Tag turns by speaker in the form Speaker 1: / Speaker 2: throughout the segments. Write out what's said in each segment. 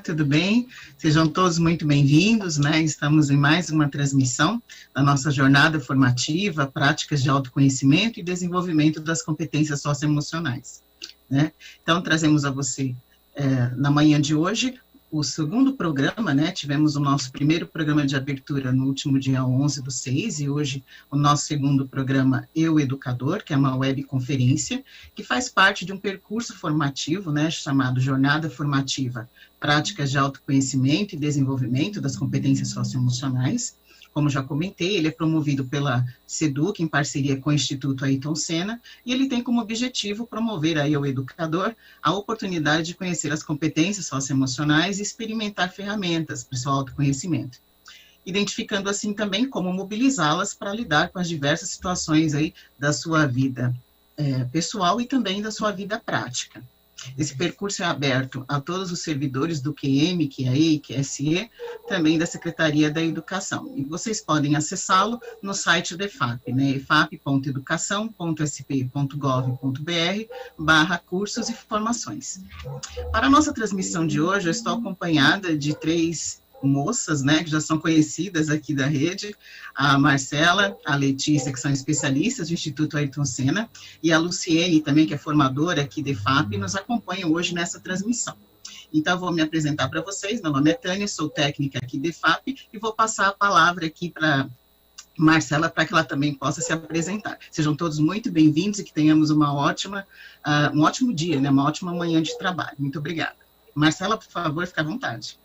Speaker 1: tudo bem? Sejam todos muito bem-vindos, né? Estamos em mais uma transmissão da nossa jornada formativa, práticas de autoconhecimento e desenvolvimento das competências socioemocionais, né? Então, trazemos a você, na manhã de hoje, o segundo programa, né? Tivemos o nosso primeiro programa de abertura no último dia 11/6, e hoje o nosso segundo programa, Eu Educador, que é uma webconferência, que faz parte de um percurso formativo, né? Chamado Jornada Formativa, Práticas de Autoconhecimento e Desenvolvimento das Competências Socioemocionais. Como já comentei, ele é promovido pela SEDUC, em parceria com o Instituto Ayrton Senna, e ele tem como objetivo promover aí ao educador a oportunidade de conhecer as competências socioemocionais e experimentar ferramentas para o seu autoconhecimento, identificando assim também como mobilizá-las para lidar com as diversas situações aí da sua vida pessoal e também da sua vida prática. Esse percurso é aberto a todos os servidores do QM, QAE, QSE, também da Secretaria da Educação. E vocês podem acessá-lo no site da EFAP, né? efap.educação.sp.gov.br/cursos e formações. Para a nossa transmissão de hoje, eu estou acompanhada de 3 moças, né, que já são conhecidas aqui da rede, a Marcela, a Letícia, que são especialistas do Instituto Ayrton Senna, e a Luciene, também, que é formadora aqui da EFAP, nos acompanham hoje nessa transmissão. Então, eu vou me apresentar para vocês. Meu nome é Tânia, sou técnica aqui da EFAP, e vou passar a palavra aqui para Marcela, para que ela também possa se apresentar. Sejam todos muito bem-vindos e que tenhamos um ótimo dia, né, uma ótima manhã de trabalho. Muito obrigada. Marcela, por favor, fique à vontade.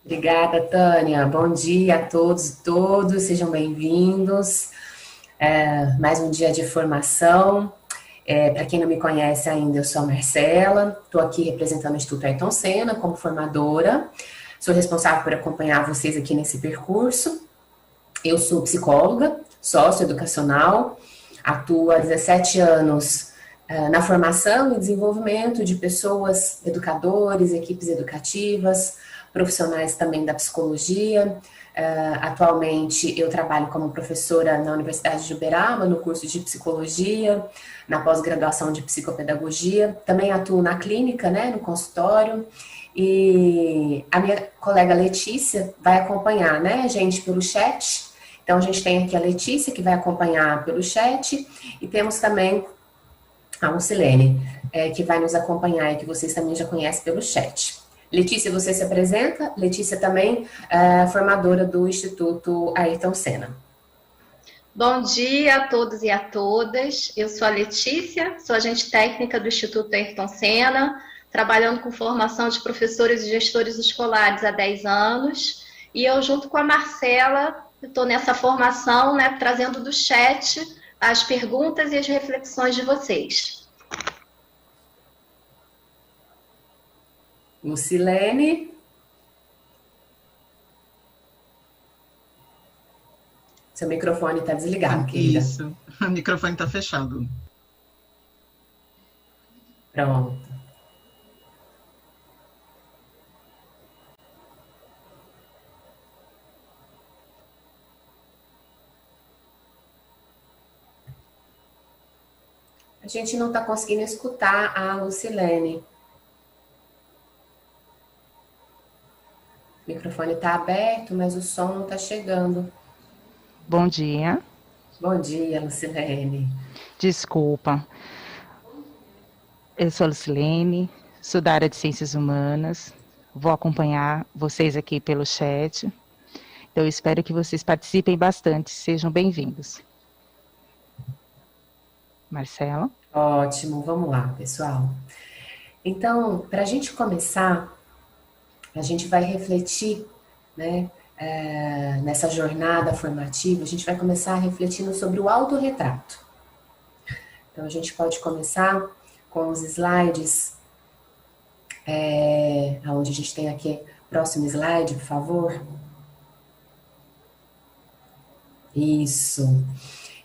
Speaker 2: Obrigada, Tânia. Bom dia a todos e todas, sejam bem-vindos. Mais um dia de formação. Para quem não me conhece ainda, eu sou a Marcela, estou aqui representando o Instituto Ayrton Senna como formadora. Sou responsável por acompanhar vocês aqui nesse percurso. Eu sou psicóloga, socioeducacional, atuo há 17 anos na formação e desenvolvimento de pessoas, educadores, equipes educativas, profissionais também da psicologia. Atualmente eu trabalho como professora na Universidade de Uberaba, no curso de psicologia, na pós-graduação de psicopedagogia. Também atuo na clínica, né, no consultório. E a minha colega Letícia vai acompanhar, né, gente, pelo chat. Então a gente tem aqui a Letícia, que vai acompanhar pelo chat, e temos também a Lucilene, que vai nos acompanhar e que vocês também já conhecem pelo chat. Letícia, você se apresenta? Letícia também é formadora do Instituto Ayrton Senna.
Speaker 3: Bom dia a todos e a todas. Eu sou a Letícia, sou agente técnica do Instituto Ayrton Senna, trabalhando com formação de professores e gestores escolares há 10 anos. E eu, junto com a Marcela, estou nessa formação, né, trazendo do chat as perguntas e as reflexões de vocês.
Speaker 2: Lucilene. Seu microfone está desligado, querida.
Speaker 1: Isso, o microfone está fechado.
Speaker 2: Pronto. A gente não está conseguindo escutar a Lucilene. O microfone está aberto, mas o som não está chegando.
Speaker 4: Bom dia.
Speaker 2: Bom dia, Lucilene.
Speaker 4: Desculpa. Eu sou a Lucilene, sou da área de Ciências Humanas. Vou acompanhar vocês aqui pelo chat. Então, eu espero que vocês participem bastante. Sejam bem-vindos. Marcela?
Speaker 2: Ótimo, vamos lá, pessoal. Então, para a gente começar, a gente vai refletir, né, nessa jornada formativa, a gente vai começar refletindo sobre o autorretrato. Então, a gente pode começar com os slides, onde a gente tem aqui, próximo slide, por favor. Isso.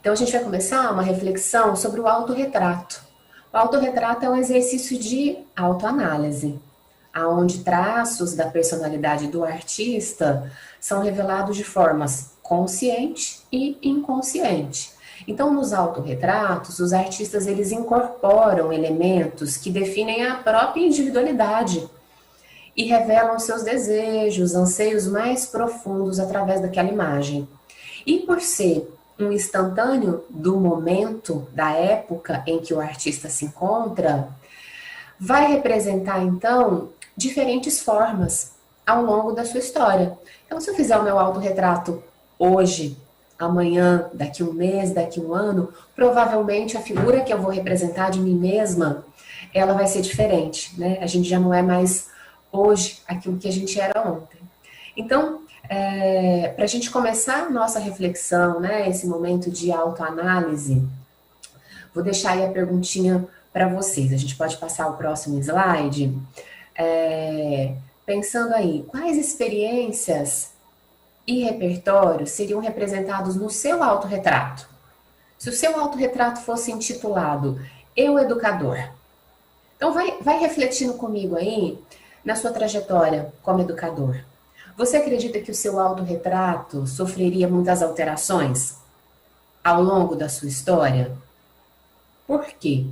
Speaker 2: Então, a gente vai começar uma reflexão sobre o autorretrato. O autorretrato é um exercício de autoanálise, onde traços da personalidade do artista são revelados de formas consciente e inconsciente. Então, nos autorretratos, os artistas eles incorporam elementos que definem a própria individualidade e revelam seus desejos, anseios mais profundos através daquela imagem. E por ser um instantâneo do momento, da época em que o artista se encontra, vai representar, então, diferentes formas ao longo da sua história. Então, se eu fizer o meu autorretrato hoje, amanhã, daqui um mês, daqui um ano, provavelmente a figura que eu vou representar de mim mesma, ela vai ser diferente, né? A gente já não é mais hoje aquilo que a gente era ontem. Então, para a gente começar a nossa reflexão, né, esse momento de autoanálise, vou deixar aí a perguntinha para vocês. A gente pode passar o próximo slide. Pensando aí, quais experiências e repertórios seriam representados no seu autorretrato? Se o seu autorretrato fosse intitulado Eu Educador. Então, vai refletindo comigo aí na sua trajetória como educador. Você acredita que o seu autorretrato sofreria muitas alterações ao longo da sua história? Por quê?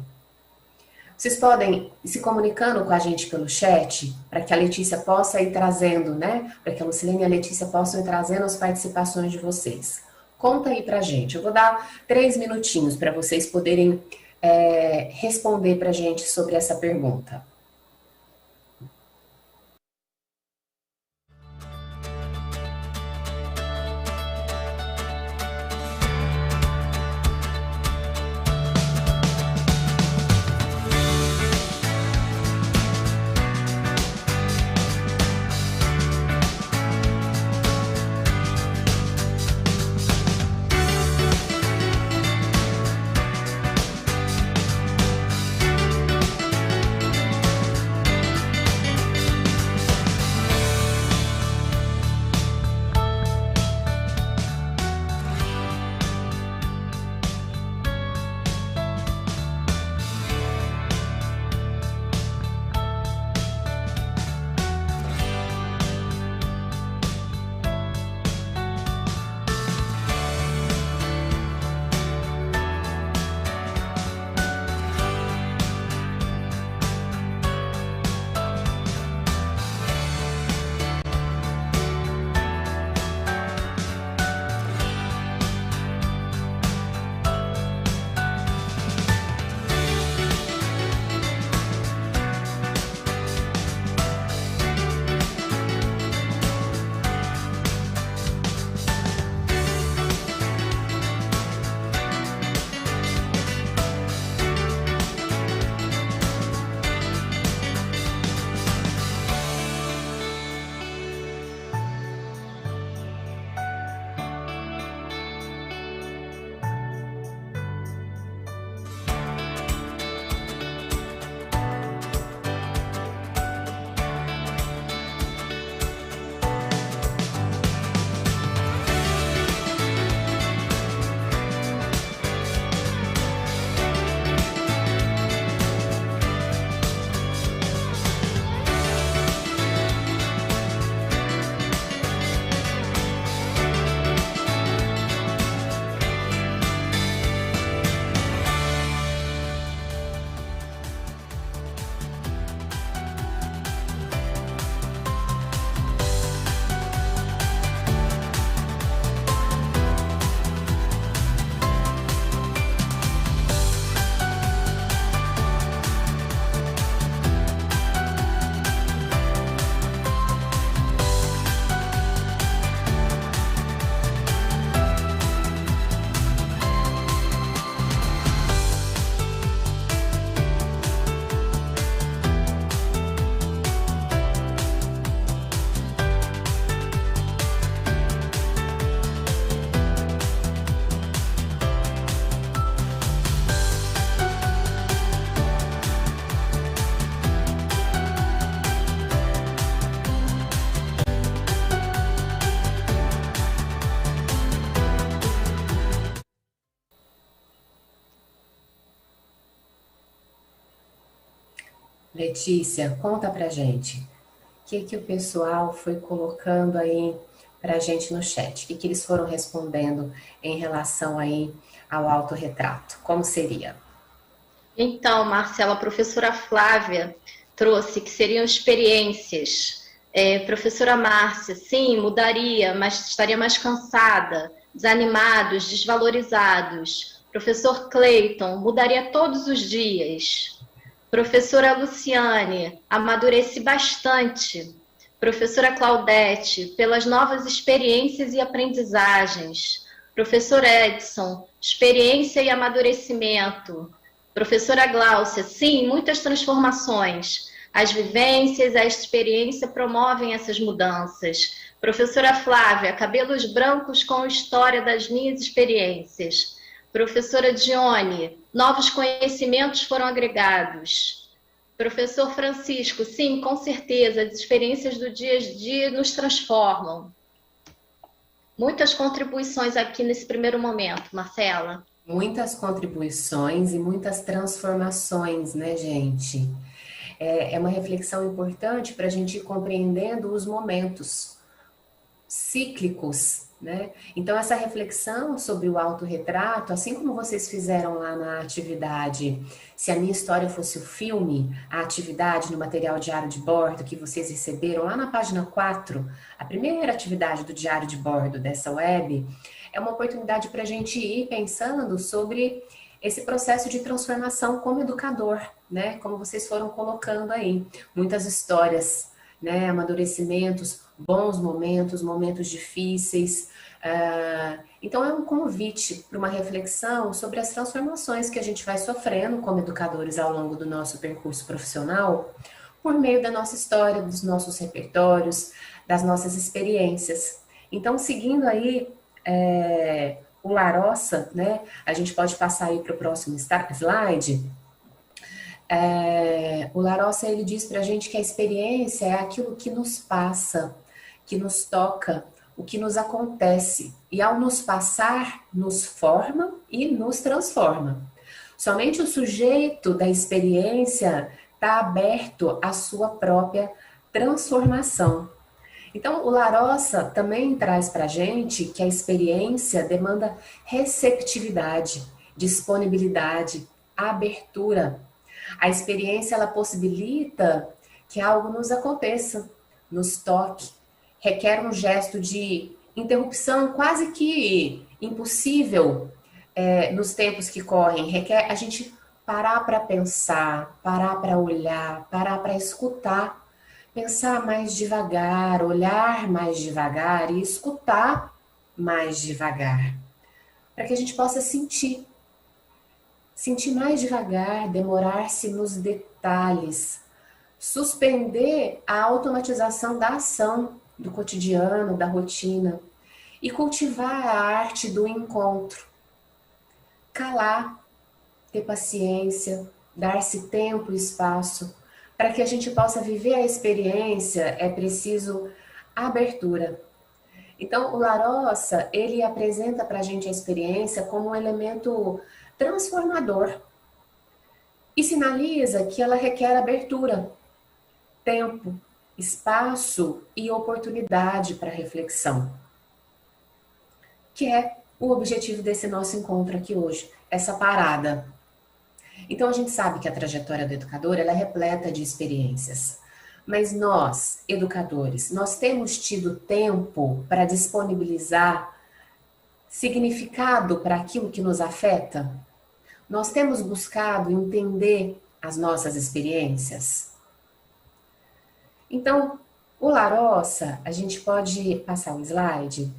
Speaker 2: Vocês podem ir se comunicando com a gente pelo chat, para que a Letícia possa ir trazendo, né? Para que a Lucilene e a Letícia possam ir trazendo as participações de vocês. Conta aí pra gente. Eu vou dar 3 minutinhos para vocês poderem responder pra gente sobre essa pergunta. Letícia, conta pra gente. O que o pessoal foi colocando aí pra gente no chat? O que eles foram respondendo em relação aí ao autorretrato? Como seria?
Speaker 3: Então, Marcela, a professora Flávia trouxe, que seriam experiências. Professora Márcia, sim, mudaria, mas estaria mais cansada, desanimados, desvalorizados. Professor Cleiton, mudaria todos os dias. Professora Luciane, amadureci bastante. Professora Claudete, pelas novas experiências e aprendizagens. Professor Edson, experiência e amadurecimento. Professora Gláucia, sim, muitas transformações. As vivências, a experiência promovem essas mudanças. Professora Flávia, cabelos brancos com história das minhas experiências. Professora Dione, novos conhecimentos foram agregados. Professor Francisco, sim, com certeza, as experiências do dia a dia nos transformam. Muitas contribuições aqui nesse primeiro momento, Marcela.
Speaker 2: Muitas contribuições e muitas transformações, né, gente? É uma reflexão importante para a gente ir compreendendo os momentos cíclicos, né? Então, essa reflexão sobre o autorretrato, assim como vocês fizeram lá na atividade, se a minha história fosse o filme, a atividade no material diário de bordo que vocês receberam lá na página 4, a primeira atividade do diário de bordo dessa web, é uma oportunidade para a gente ir pensando sobre esse processo de transformação como educador, né? Como vocês foram colocando aí, muitas histórias, né? Amadurecimentos, bons momentos, momentos difíceis. Então é um convite para uma reflexão sobre as transformações que a gente vai sofrendo como educadores ao longo do nosso percurso profissional, por meio da nossa história, dos nossos repertórios, das nossas experiências. Então, seguindo aí o Larossa, né? A gente pode passar aí para o próximo slide. O Larossa, ele diz para a gente que a experiência é aquilo que nos passa, que nos toca, o que nos acontece. E ao nos passar, nos forma e nos transforma. Somente o sujeito da experiência está aberto à sua própria transformação. Então, o Larossa também traz para a gente que a experiência demanda receptividade, disponibilidade, abertura. A experiência, ela possibilita que algo nos aconteça, nos toque, requer um gesto de interrupção quase que impossível nos tempos que correm, requer a gente parar para pensar, parar para olhar, parar para escutar, pensar mais devagar, olhar mais devagar e escutar mais devagar, para que a gente possa sentir mais devagar, demorar-se nos detalhes, suspender a automatização da ação, do cotidiano, da rotina, e cultivar a arte do encontro. Calar, ter paciência, dar-se tempo e espaço. Para que a gente possa viver a experiência, é preciso abertura. Então, o Larossa, ele apresenta para a gente a experiência como um elemento transformador e sinaliza que ela requer abertura, tempo, espaço e oportunidade para reflexão, que é o objetivo desse nosso encontro aqui hoje, essa parada. Então, a gente sabe que a trajetória do educador ela é repleta de experiências, mas nós, educadores, nós temos tido tempo para disponibilizar significado para aquilo que nos afeta? Nós temos buscado entender as nossas experiências? Então, o Larossa, a gente pode passar o slide?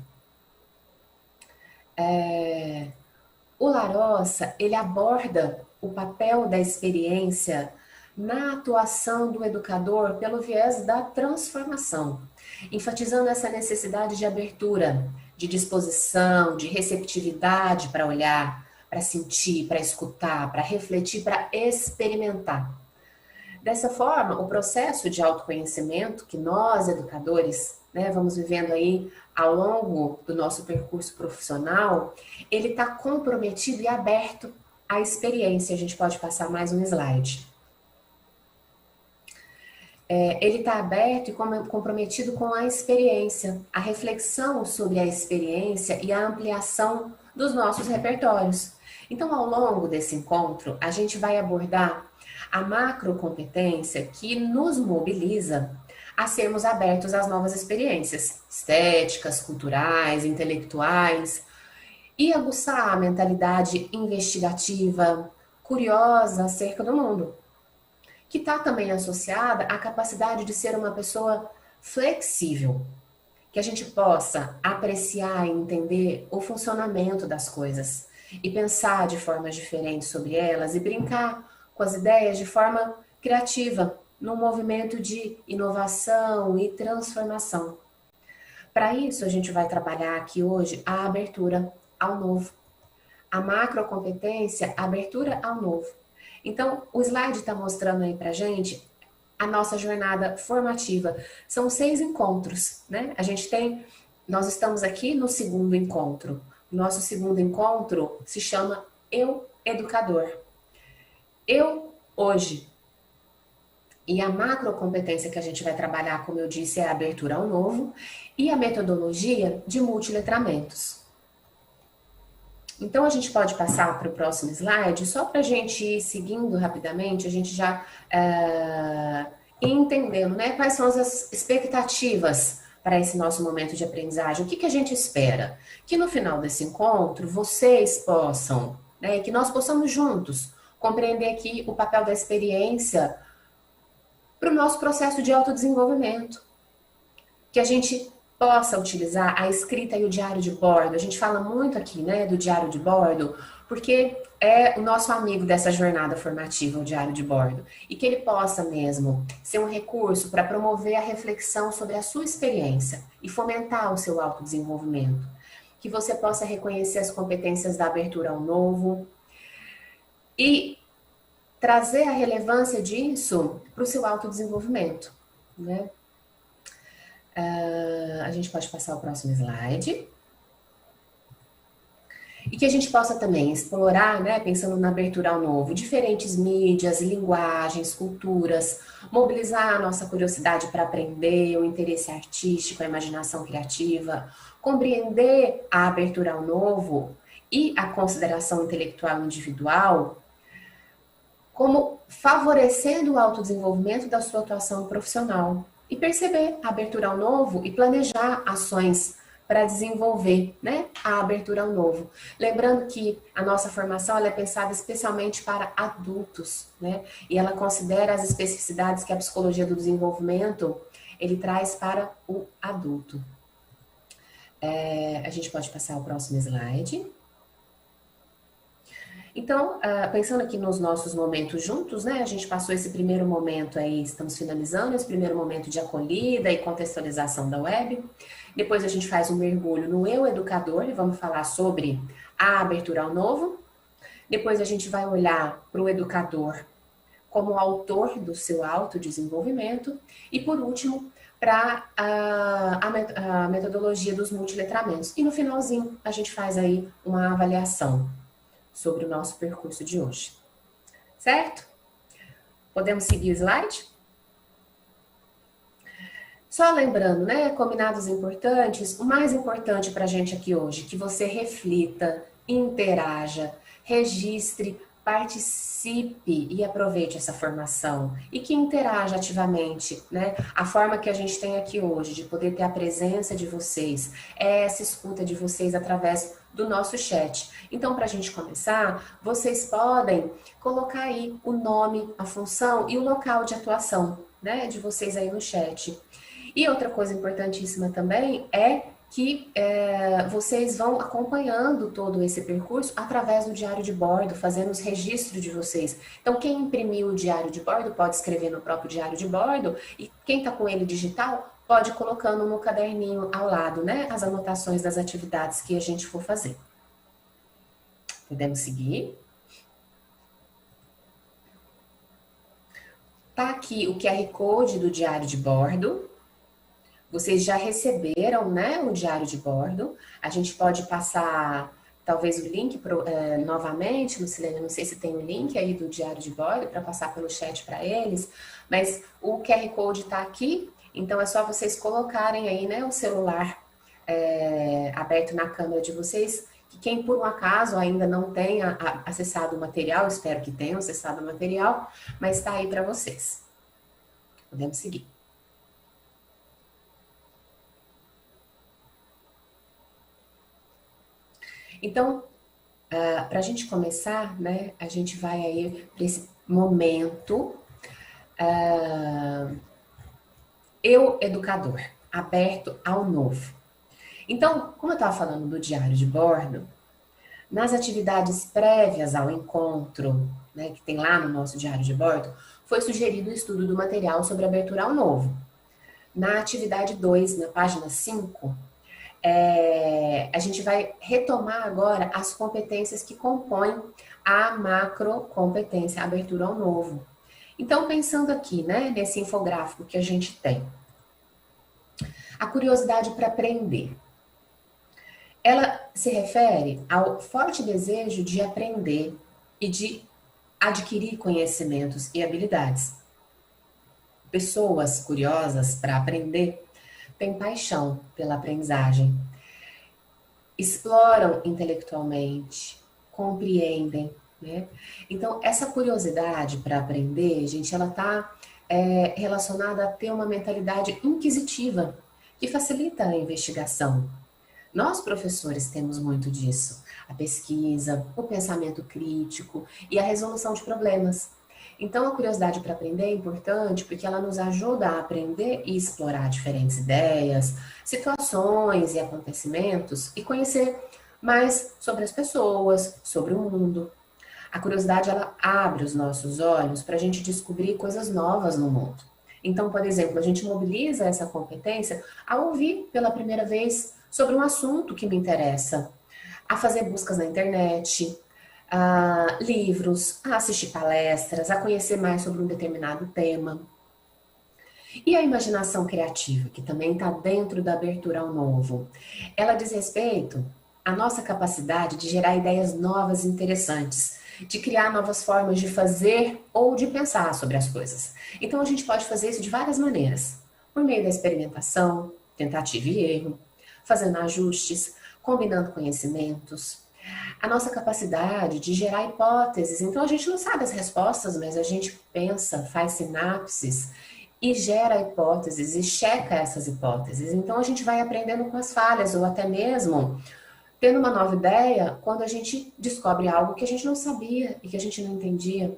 Speaker 2: O Larossa, ele aborda o papel da experiência na atuação do educador pelo viés da transformação, enfatizando essa necessidade de abertura, de disposição, de receptividade para olhar, para sentir, para escutar, para refletir, para experimentar. Dessa forma, o processo de autoconhecimento que nós, educadores, vamos vivendo aí ao longo do nosso percurso profissional, ele está comprometido e aberto à experiência. A gente pode passar mais um slide. Ele está aberto e comprometido com a experiência, a reflexão sobre a experiência e a ampliação dos nossos repertórios. Então, ao longo desse encontro, a gente vai abordar a macrocompetência que nos mobiliza a sermos abertos às novas experiências estéticas, culturais, intelectuais, e aguçar a mentalidade investigativa, curiosa acerca do mundo, que está também associada à capacidade de ser uma pessoa flexível, que a gente possa apreciar e entender o funcionamento das coisas e pensar de formas diferentes sobre elas e brincar com as ideias de forma criativa, num movimento de inovação e transformação. Para isso, a gente vai trabalhar aqui hoje a abertura ao novo. A macrocompetência, a abertura ao novo. Então, o slide está mostrando aí para a gente a nossa jornada formativa. São 6 encontros, né? Nós estamos aqui no segundo encontro. Nosso segundo encontro se chama Eu Educador. Eu hoje. E a macrocompetência que a gente vai trabalhar, como eu disse, é a abertura ao novo e a metodologia de multiletramentos. Então, a gente pode passar para o próximo slide, só para a gente ir seguindo rapidamente, a gente já ir entendendo, né, quais são as expectativas para esse nosso momento de aprendizagem. O que a gente espera? Que no final desse encontro, vocês possam, né, que nós possamos juntos compreender aqui o papel da experiência para o nosso processo de autodesenvolvimento. Que a gente possa utilizar a escrita e o diário de bordo. A gente fala muito aqui, né, do diário de bordo, porque é o nosso amigo dessa jornada formativa, o diário de bordo. E que ele possa mesmo ser um recurso para promover a reflexão sobre a sua experiência e fomentar o seu autodesenvolvimento. Que você possa reconhecer as competências da abertura ao novo e trazer a relevância disso para o seu autodesenvolvimento, né? A gente pode passar o próximo slide. E que a gente possa também explorar, né, pensando na abertura ao novo, diferentes mídias, linguagens, culturas, mobilizar a nossa curiosidade para aprender, o interesse artístico, a imaginação criativa, compreender a abertura ao novo e a consideração intelectual individual como favorecendo o autodesenvolvimento da sua atuação profissional. E perceber a abertura ao novo e planejar ações para desenvolver, né, a abertura ao novo. Lembrando que a nossa formação ela é pensada especialmente para adultos, né, e ela considera as especificidades que a psicologia do desenvolvimento ele traz para o adulto. A gente pode passar o próximo slide. Então, pensando aqui nos nossos momentos juntos, né, a gente passou esse primeiro momento aí, estamos finalizando esse primeiro momento de acolhida e contextualização da web. Depois a gente faz um mergulho no Eu Educador e vamos falar sobre a abertura ao novo. Depois a gente vai olhar para o educador como autor do seu autodesenvolvimento. E por último, para a metodologia dos multiletramentos. E no finalzinho a gente faz aí uma avaliação sobre o nosso percurso de hoje. Certo? Podemos seguir o slide? Só lembrando, né, combinados importantes, o mais importante para a gente aqui hoje, que você reflita, interaja, registre, participe e aproveite essa formação e que interaja ativamente, né? A forma que a gente tem aqui hoje de poder ter a presença de vocês, é essa escuta de vocês através do nosso chat. Então, para a gente começar, vocês podem colocar aí o nome, a função e o local de atuação, né, de vocês aí no chat. E outra coisa importantíssima também é que vocês vão acompanhando todo esse percurso através do diário de bordo, fazendo os registros de vocês. Então, quem imprimiu o diário de bordo pode escrever no próprio diário de bordo, e quem está com ele digital pode ir colocando no caderninho ao lado, né, as anotações das atividades que a gente for fazer. Podemos seguir. Tá aqui o QR Code do diário de bordo. Vocês já receberam, né, o diário de bordo. A gente pode passar, talvez, o link novamente, Lucilene, não sei se tem o link aí do diário de bordo para passar pelo chat para eles, mas o QR Code está aqui, então é só vocês colocarem aí, né, o celular aberto na câmera de vocês, que quem por um acaso ainda não tenha acessado o material, espero que tenham acessado o material, mas está aí para vocês. Podemos seguir. Então, para a gente começar, né, a gente vai aí para esse momento eu, educador, aberto ao novo. Então, como eu estava falando do diário de bordo, nas atividades prévias ao encontro, né, que tem lá no nosso diário de bordo, foi sugerido o estudo do material sobre abertura ao novo. Na atividade 2, na página 5, a gente vai retomar agora as competências que compõem a macrocompetência, a abertura ao novo. Então, pensando aqui, né, nesse infográfico que a gente tem, a curiosidade para aprender. Ela se refere ao forte desejo de aprender e de adquirir conhecimentos e habilidades. Pessoas curiosas para aprender têm paixão pela aprendizagem, exploram intelectualmente, compreendem, né? Então, essa curiosidade para aprender, gente, ela está relacionada a ter uma mentalidade inquisitiva, que facilita a investigação. Nós, professores, temos muito disso. A pesquisa, o pensamento crítico e a resolução de problemas. Então, a curiosidade para aprender é importante porque ela nos ajuda a aprender e explorar diferentes ideias, situações e acontecimentos e conhecer mais sobre as pessoas, sobre o mundo. A curiosidade, ela abre os nossos olhos para a gente descobrir coisas novas no mundo. Então, por exemplo, a gente mobiliza essa competência a ouvir pela primeira vez sobre um assunto que me interessa, a fazer buscas na internet, a livros, a assistir palestras, a conhecer mais sobre um determinado tema. E a imaginação criativa, que também está dentro da abertura ao novo, ela diz respeito à nossa capacidade de gerar ideias novas e interessantes, de criar novas formas de fazer ou de pensar sobre as coisas. Então a gente pode fazer isso de várias maneiras, por meio da experimentação, tentativa e erro, fazendo ajustes, combinando conhecimentos, a nossa capacidade de gerar hipóteses. Então a gente não sabe as respostas, mas a gente pensa, faz sinapses e gera hipóteses e checa essas hipóteses. Então a gente vai aprendendo com as falhas ou até mesmo tendo uma nova ideia quando a gente descobre algo que a gente não sabia e que a gente não entendia.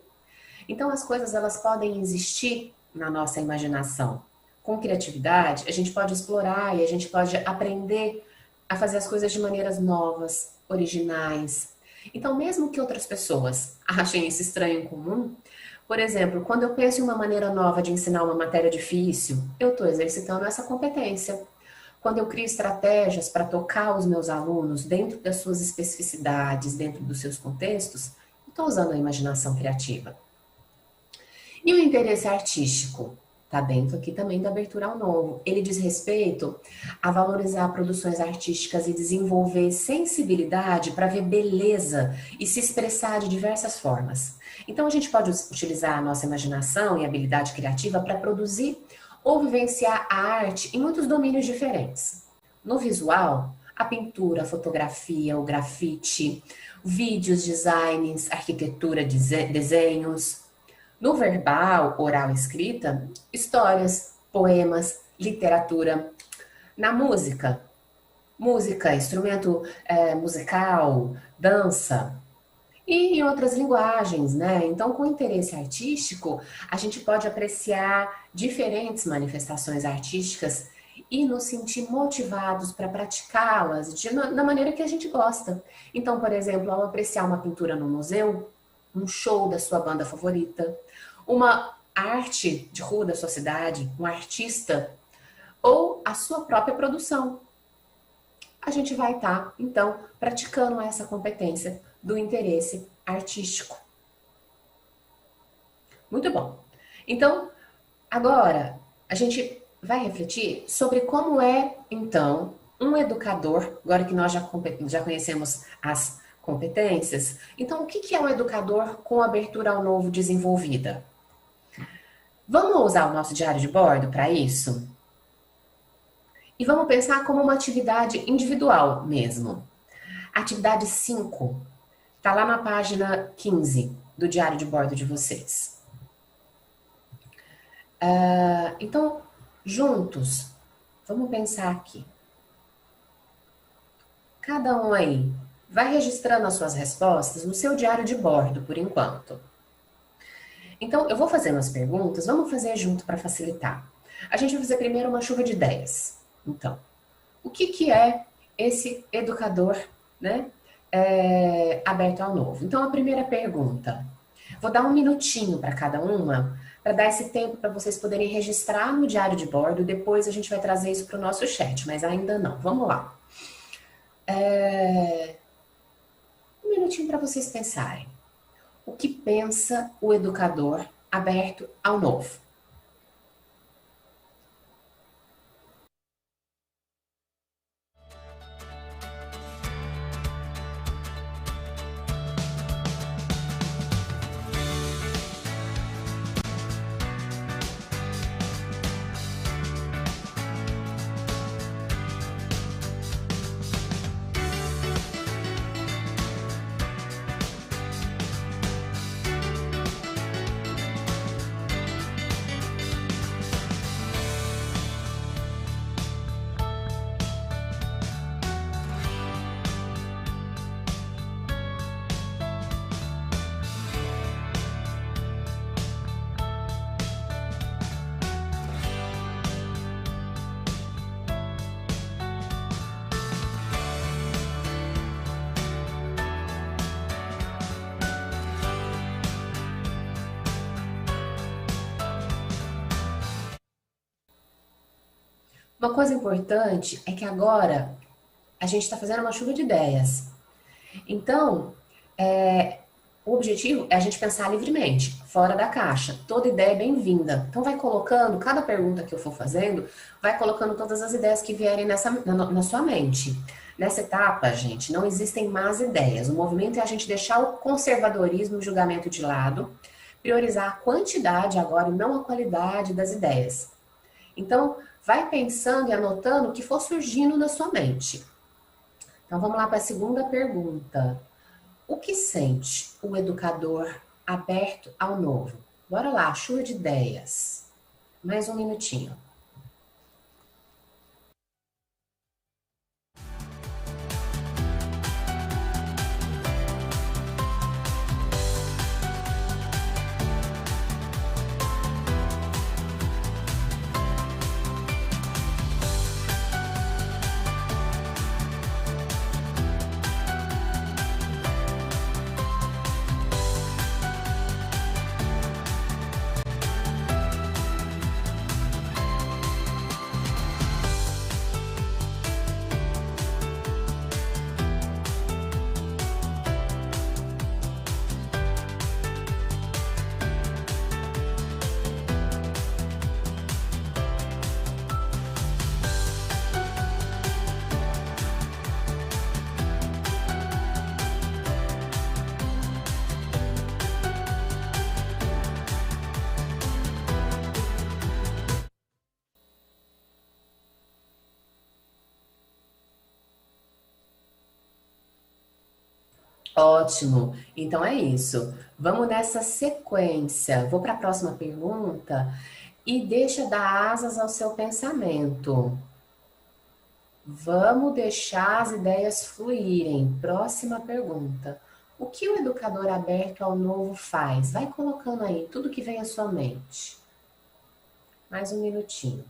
Speaker 2: Então as coisas, elas podem existir na nossa imaginação. Com criatividade, a gente pode explorar e a gente pode aprender a fazer as coisas de maneiras novas, originais. Então, mesmo que outras pessoas achem isso estranho em comum, por exemplo, quando eu penso em uma maneira nova de ensinar uma matéria difícil, eu estou exercitando essa competência. Quando eu crio estratégias para tocar os meus alunos dentro das suas especificidades, dentro dos seus contextos, estou usando a imaginação criativa. E o interesse artístico? Está dentro aqui também da abertura ao novo. Ele diz respeito a valorizar produções artísticas e desenvolver sensibilidade para ver beleza e se expressar de diversas formas. Então a gente pode utilizar a nossa imaginação e habilidade criativa para produzir ou vivenciar a arte em muitos domínios diferentes. No visual, a pintura, a fotografia, o grafite, vídeos, designs, arquitetura, desenhos. No verbal, oral, escrita, histórias, poemas, literatura. Na música, instrumento musical, dança. E em outras linguagens, né? Então, com interesse artístico, a gente pode apreciar diferentes manifestações artísticas e nos sentir motivados para praticá-las da maneira que a gente gosta. Então, por exemplo, ao apreciar uma pintura no museu, um show da sua banda favorita, uma arte de rua da sua cidade, um artista, ou a sua própria produção. A gente vai estar, então, praticando essa competência do interesse artístico. Muito bom. Então, agora, a gente vai refletir sobre como é, então, um educador, agora que nós já conhecemos as competências, então o que é um educador com abertura ao novo desenvolvida? Vamos usar o nosso diário de bordo para isso? E vamos pensar como uma atividade individual mesmo. Atividade 5 está lá na página 15 do diário de bordo de vocês. Então, juntos, vamos pensar aqui. Cada um aí vai registrando as suas respostas no seu diário de bordo, por enquanto. Então, eu vou fazendo as perguntas, vamos fazer junto para facilitar. A gente vai fazer primeiro uma chuva de ideias. Então, o que é esse educador, né, aberto ao novo? Então, a primeira pergunta. Vou dar um minutinho para cada uma, para dar esse tempo para vocês poderem registrar no diário de bordo. Depois a gente vai trazer isso para o nosso chat, mas ainda não. Vamos lá. Um minutinho para vocês pensarem. O que pensa o educador aberto ao novo? Uma coisa importante é que agora a gente está fazendo uma chuva de ideias. Então, o objetivo é a gente pensar livremente, fora da caixa. Toda ideia é bem-vinda. Então, vai colocando, cada pergunta que eu for fazendo, vai colocando todas as ideias que vierem na sua mente. Nessa etapa, gente, não existem más ideias. O movimento é a gente deixar o conservadorismo e o julgamento de lado, priorizar a quantidade agora e não a qualidade das ideias. Então, vai pensando e anotando o que for surgindo na sua mente. Então, vamos lá para a segunda pergunta. O que sente o educador aberto ao novo? Bora lá, chuva de ideias. Mais um minutinho. Ótimo. Então é isso. Vamos nessa sequência. Vou para a próxima pergunta e deixa dar asas ao seu pensamento. Vamos deixar as ideias fluírem. Próxima pergunta. O que o educador aberto ao novo faz? Vai colocando aí tudo que vem à sua mente. Mais um minutinho.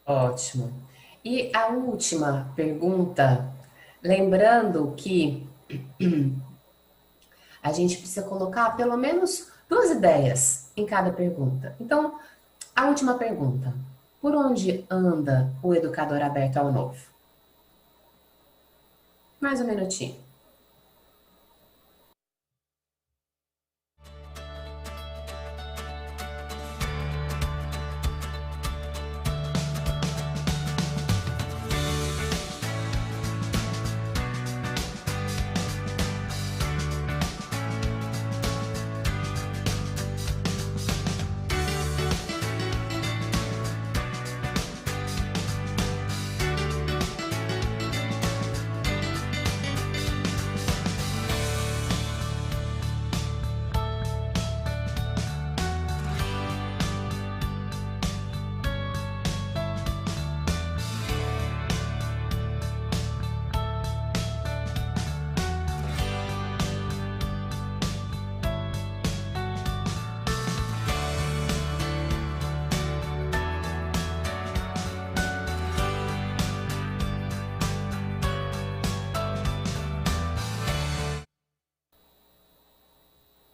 Speaker 2: Ótimo. E a última pergunta, lembrando que a gente precisa colocar pelo menos 2 ideias em cada pergunta. Então, a última pergunta: por onde anda o educador aberto ao novo? Mais um minutinho.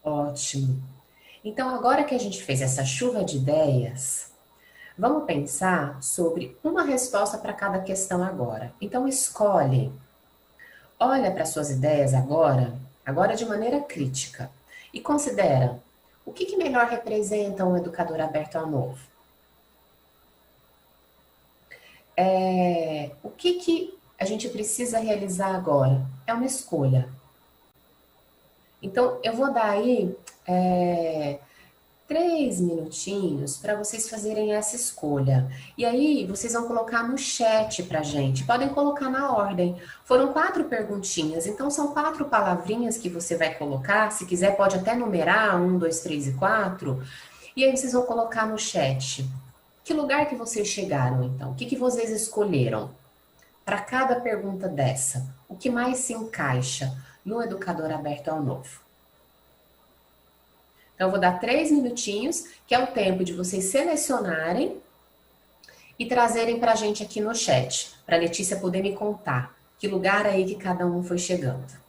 Speaker 2: Ótimo. Então, agora que a gente fez essa chuva de ideias, vamos pensar sobre uma resposta para cada questão agora. Então, escolhe, olha para suas ideias agora de maneira crítica, e considera o que melhor representa um educador aberto ao novo. O que a gente precisa realizar agora? É uma escolha. Então, eu vou dar aí 3 minutinhos para vocês fazerem essa escolha. E aí, vocês vão colocar no chat pra gente. Podem colocar na ordem. Foram 4 perguntinhas, então são 4 palavrinhas que você vai colocar. Se quiser, pode até numerar 1, 2, 3 e 4. E aí, vocês vão colocar no chat. Que lugar que vocês chegaram, então? O que vocês escolheram? Para cada pergunta dessa, o que mais se encaixa no educador aberto ao novo? Então, eu vou dar 3 minutinhos, que é o tempo de vocês selecionarem e trazerem para a gente aqui no chat, para a Letícia poder me contar que lugar aí que cada um foi chegando.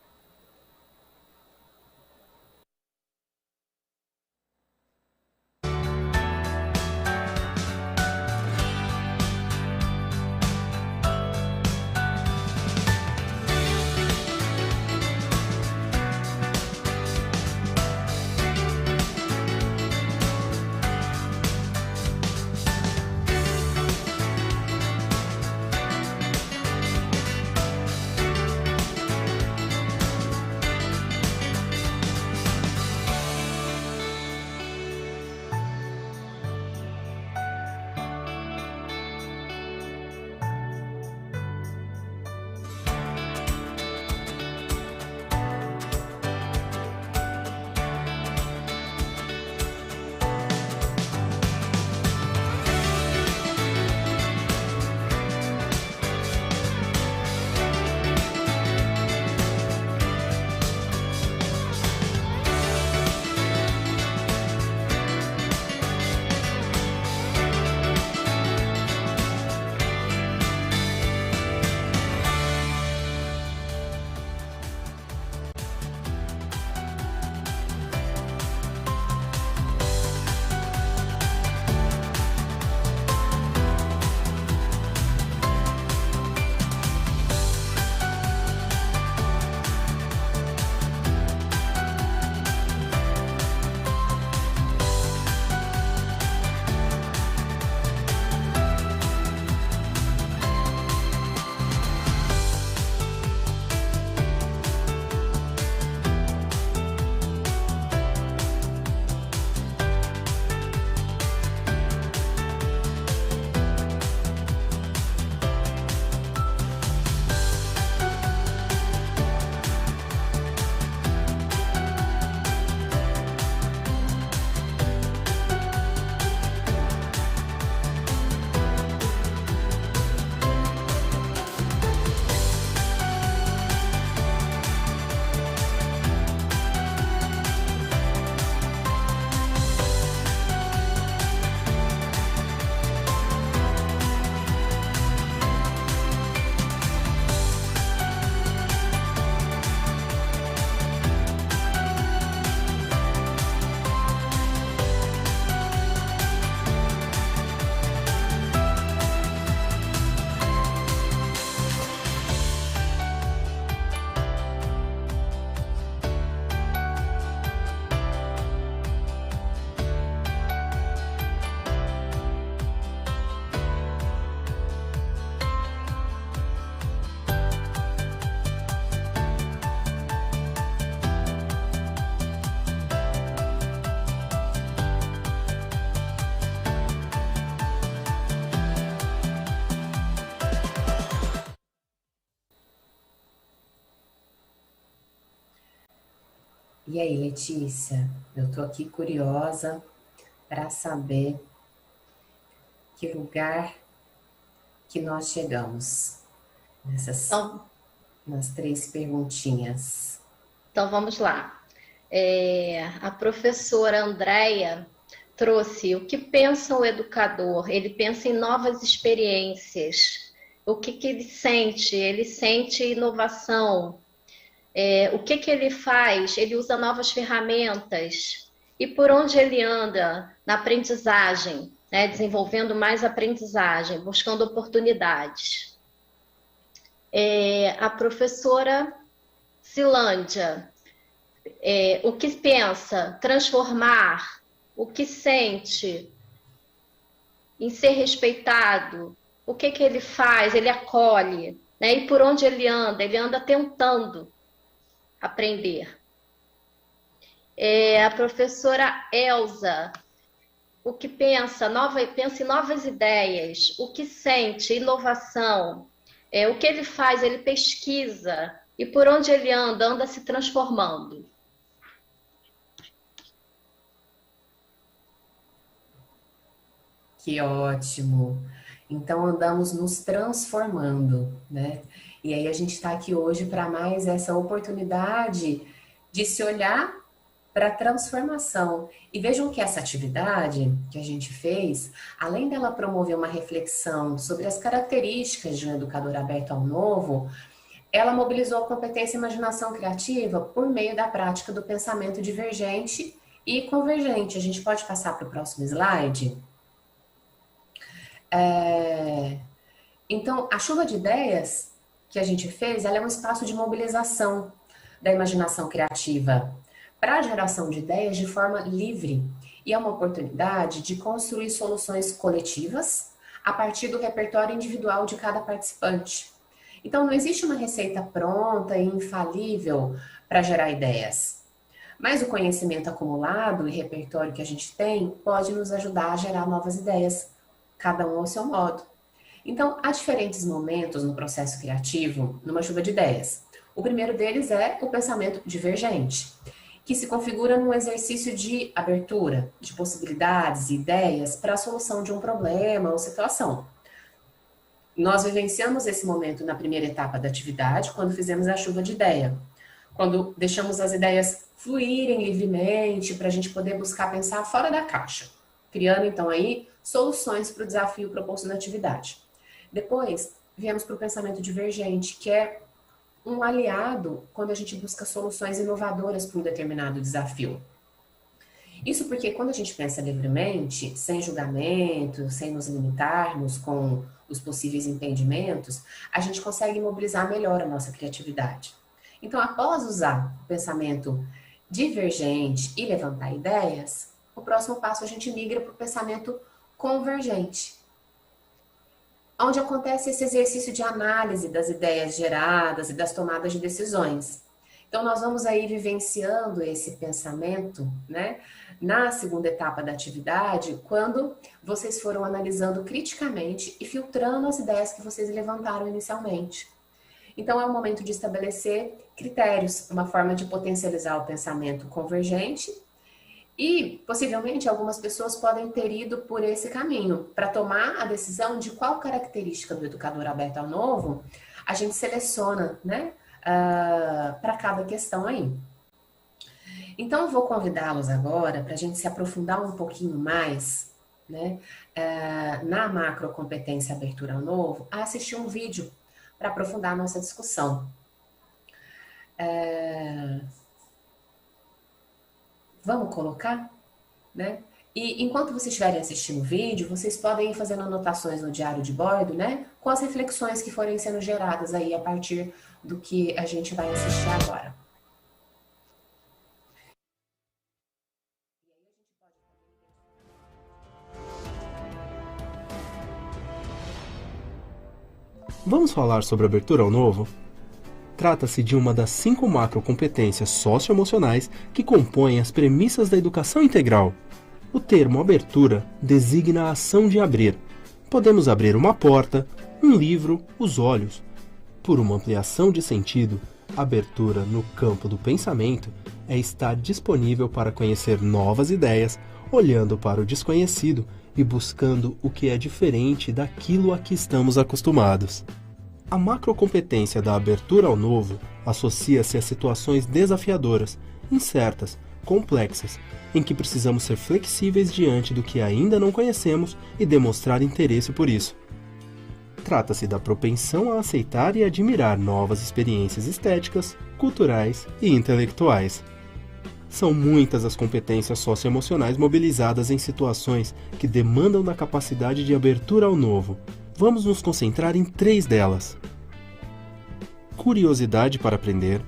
Speaker 2: E aí, Letícia, eu estou aqui curiosa para saber que lugar que nós chegamos nas 3 perguntinhas.
Speaker 3: Então, vamos lá. A professora Andréia trouxe o que pensa o educador. Ele pensa em novas experiências. O que ele sente? Ele sente inovação. O que ele faz? Ele usa novas ferramentas. E por onde ele anda? Na aprendizagem, né? Desenvolvendo mais aprendizagem, buscando oportunidades. A professora Silândia, o que pensa? Transformar. O que sente? Em ser respeitado. O que ele faz? Ele acolhe. Né? E por onde ele anda? Ele anda tentando aprender. A professora Elza, o que pensa? Pensa em novas ideias. O que sente? Inovação. O que ele faz? Ele pesquisa. E por onde ele anda? Anda se transformando.
Speaker 2: Que ótimo! Então, andamos nos transformando, né? E aí a gente está aqui hoje para mais essa oportunidade de se olhar para a transformação. E vejam que essa atividade que a gente fez, além dela promover uma reflexão sobre as características de um educador aberto ao novo, ela mobilizou a competência e imaginação criativa por meio da prática do pensamento divergente e convergente. A gente pode passar para o próximo slide? Então, a chuva de ideias que a gente fez, ela é um espaço de mobilização da imaginação criativa para a geração de ideias de forma livre e é uma oportunidade de construir soluções coletivas a partir do repertório individual de cada participante. Então, não existe uma receita pronta e infalível para gerar ideias, mas o conhecimento acumulado e repertório que a gente tem pode nos ajudar a gerar novas ideias, cada um ao seu modo. Então, há diferentes momentos no processo criativo, numa chuva de ideias. O primeiro deles é o pensamento divergente, que se configura num exercício de abertura, de possibilidades e ideias para a solução de um problema ou situação. Nós vivenciamos esse momento na primeira etapa da atividade, quando fizemos a chuva de ideia, quando deixamos as ideias fluírem livremente para a gente poder buscar pensar fora da caixa, criando então aí soluções para o desafio proposto na atividade. Depois, viemos para o pensamento divergente, que é um aliado quando a gente busca soluções inovadoras para um determinado desafio. Isso porque quando a gente pensa livremente, sem julgamento, sem nos limitarmos com os possíveis entendimentos, a gente consegue mobilizar melhor a nossa criatividade. Então, após usar o pensamento divergente e levantar ideias, o próximo passo a gente migra para o pensamento convergente, onde acontece esse exercício de análise das ideias geradas e das tomadas de decisões. Então, nós vamos aí vivenciando esse pensamento, né, na segunda etapa da atividade, quando vocês foram analisando criticamente e filtrando as ideias que vocês levantaram inicialmente. Então, é o momento de estabelecer critérios, uma forma de potencializar o pensamento convergente. E, possivelmente, algumas pessoas podem ter ido por esse caminho, para tomar a decisão de qual característica do educador aberto ao novo a gente seleciona, né, para cada questão aí. Então, eu vou convidá-los agora para a gente se aprofundar um pouquinho mais, né, na macrocompetência abertura ao novo, a assistir um vídeo para aprofundar a nossa discussão. Vamos colocar, né? E enquanto vocês estiverem assistindo o vídeo, vocês podem ir fazendo anotações no diário de bordo, né? Com as reflexões que forem sendo geradas aí a partir do que a gente vai assistir agora.
Speaker 5: Vamos falar sobre abertura ao novo? Trata-se de uma das 5 macrocompetências socioemocionais que compõem as premissas da educação integral. O termo abertura designa a ação de abrir. Podemos abrir uma porta, um livro, os olhos. Por uma ampliação de sentido, Abertura no campo do pensamento é estar disponível para conhecer novas ideias, olhando para o desconhecido e buscando o que é diferente daquilo a que estamos acostumados. A macrocompetência da abertura ao novo associa-se a situações desafiadoras, incertas, complexas, em que precisamos ser flexíveis diante do que ainda não conhecemos e demonstrar interesse por isso. Trata-se da propensão a aceitar e admirar novas experiências estéticas, culturais e intelectuais. São muitas as competências socioemocionais mobilizadas em situações que demandam da capacidade de abertura ao novo. Vamos nos concentrar em 3 delas: curiosidade para aprender,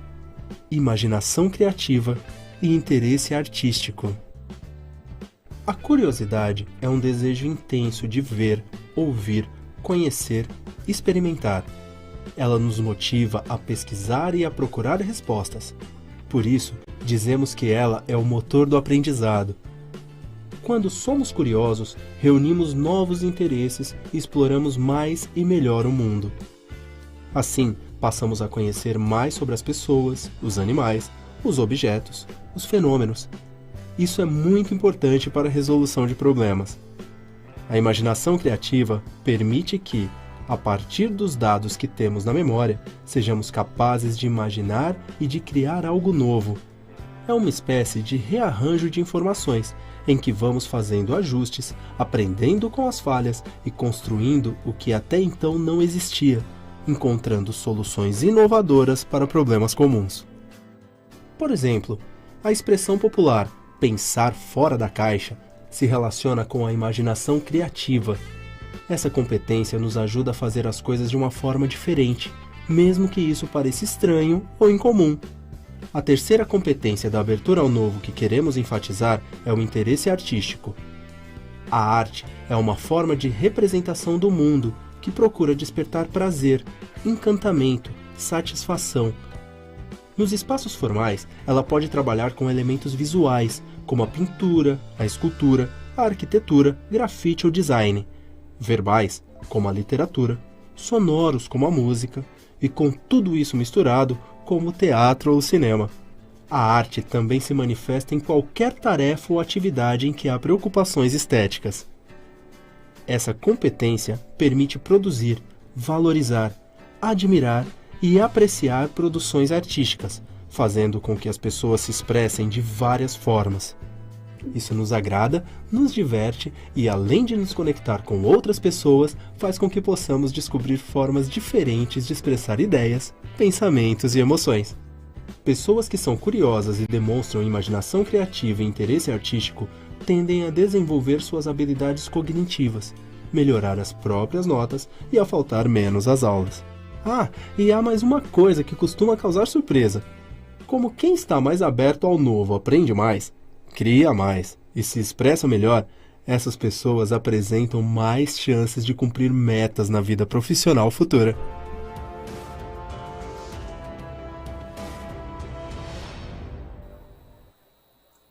Speaker 5: imaginação criativa e interesse artístico. A curiosidade é um desejo intenso de ver, ouvir, conhecer, experimentar. Ela nos motiva a pesquisar e a procurar respostas. Por isso, dizemos que ela é o motor do aprendizado. Quando somos curiosos, reunimos novos interesses e exploramos mais e melhor o mundo. Assim, passamos a conhecer mais sobre as pessoas, os animais, os objetos, os fenômenos. Isso é muito importante para a resolução de problemas. A imaginação criativa permite que, a partir dos dados que temos na memória, sejamos capazes de imaginar e de criar algo novo. É uma espécie de rearranjo de informações, em que vamos fazendo ajustes, aprendendo com as falhas e construindo o que até então não existia, encontrando soluções inovadoras para problemas comuns. Por exemplo, a expressão popular "pensar fora da caixa" se relaciona com a imaginação criativa. Essa competência nos ajuda a fazer as coisas de uma forma diferente, mesmo que isso pareça estranho ou incomum. A terceira competência da abertura ao novo que queremos enfatizar é o interesse artístico. A arte é uma forma de representação do mundo que procura despertar prazer, encantamento, satisfação. Nos espaços formais, ela pode trabalhar com elementos visuais, como a pintura, a escultura, a arquitetura, grafite ou design. Verbais, como a literatura, sonoros, como a música, e com tudo isso misturado, como o teatro ou o cinema. A arte também se manifesta em qualquer tarefa ou atividade em que há preocupações estéticas. Essa competência permite produzir, valorizar, admirar e apreciar produções artísticas, fazendo com que as pessoas se expressem de várias formas. Isso nos agrada, nos diverte e, além de nos conectar com outras pessoas, faz com que possamos descobrir formas diferentes de expressar ideias, pensamentos e emoções. Pessoas que são curiosas e demonstram imaginação criativa e interesse artístico tendem a desenvolver suas habilidades cognitivas, melhorar as próprias notas e a faltar menos às aulas. Ah, e há mais uma coisa que costuma causar surpresa. Como quem está mais aberto ao novo aprende mais, cria mais e se expressa melhor, essas pessoas apresentam mais chances de cumprir metas na vida profissional futura.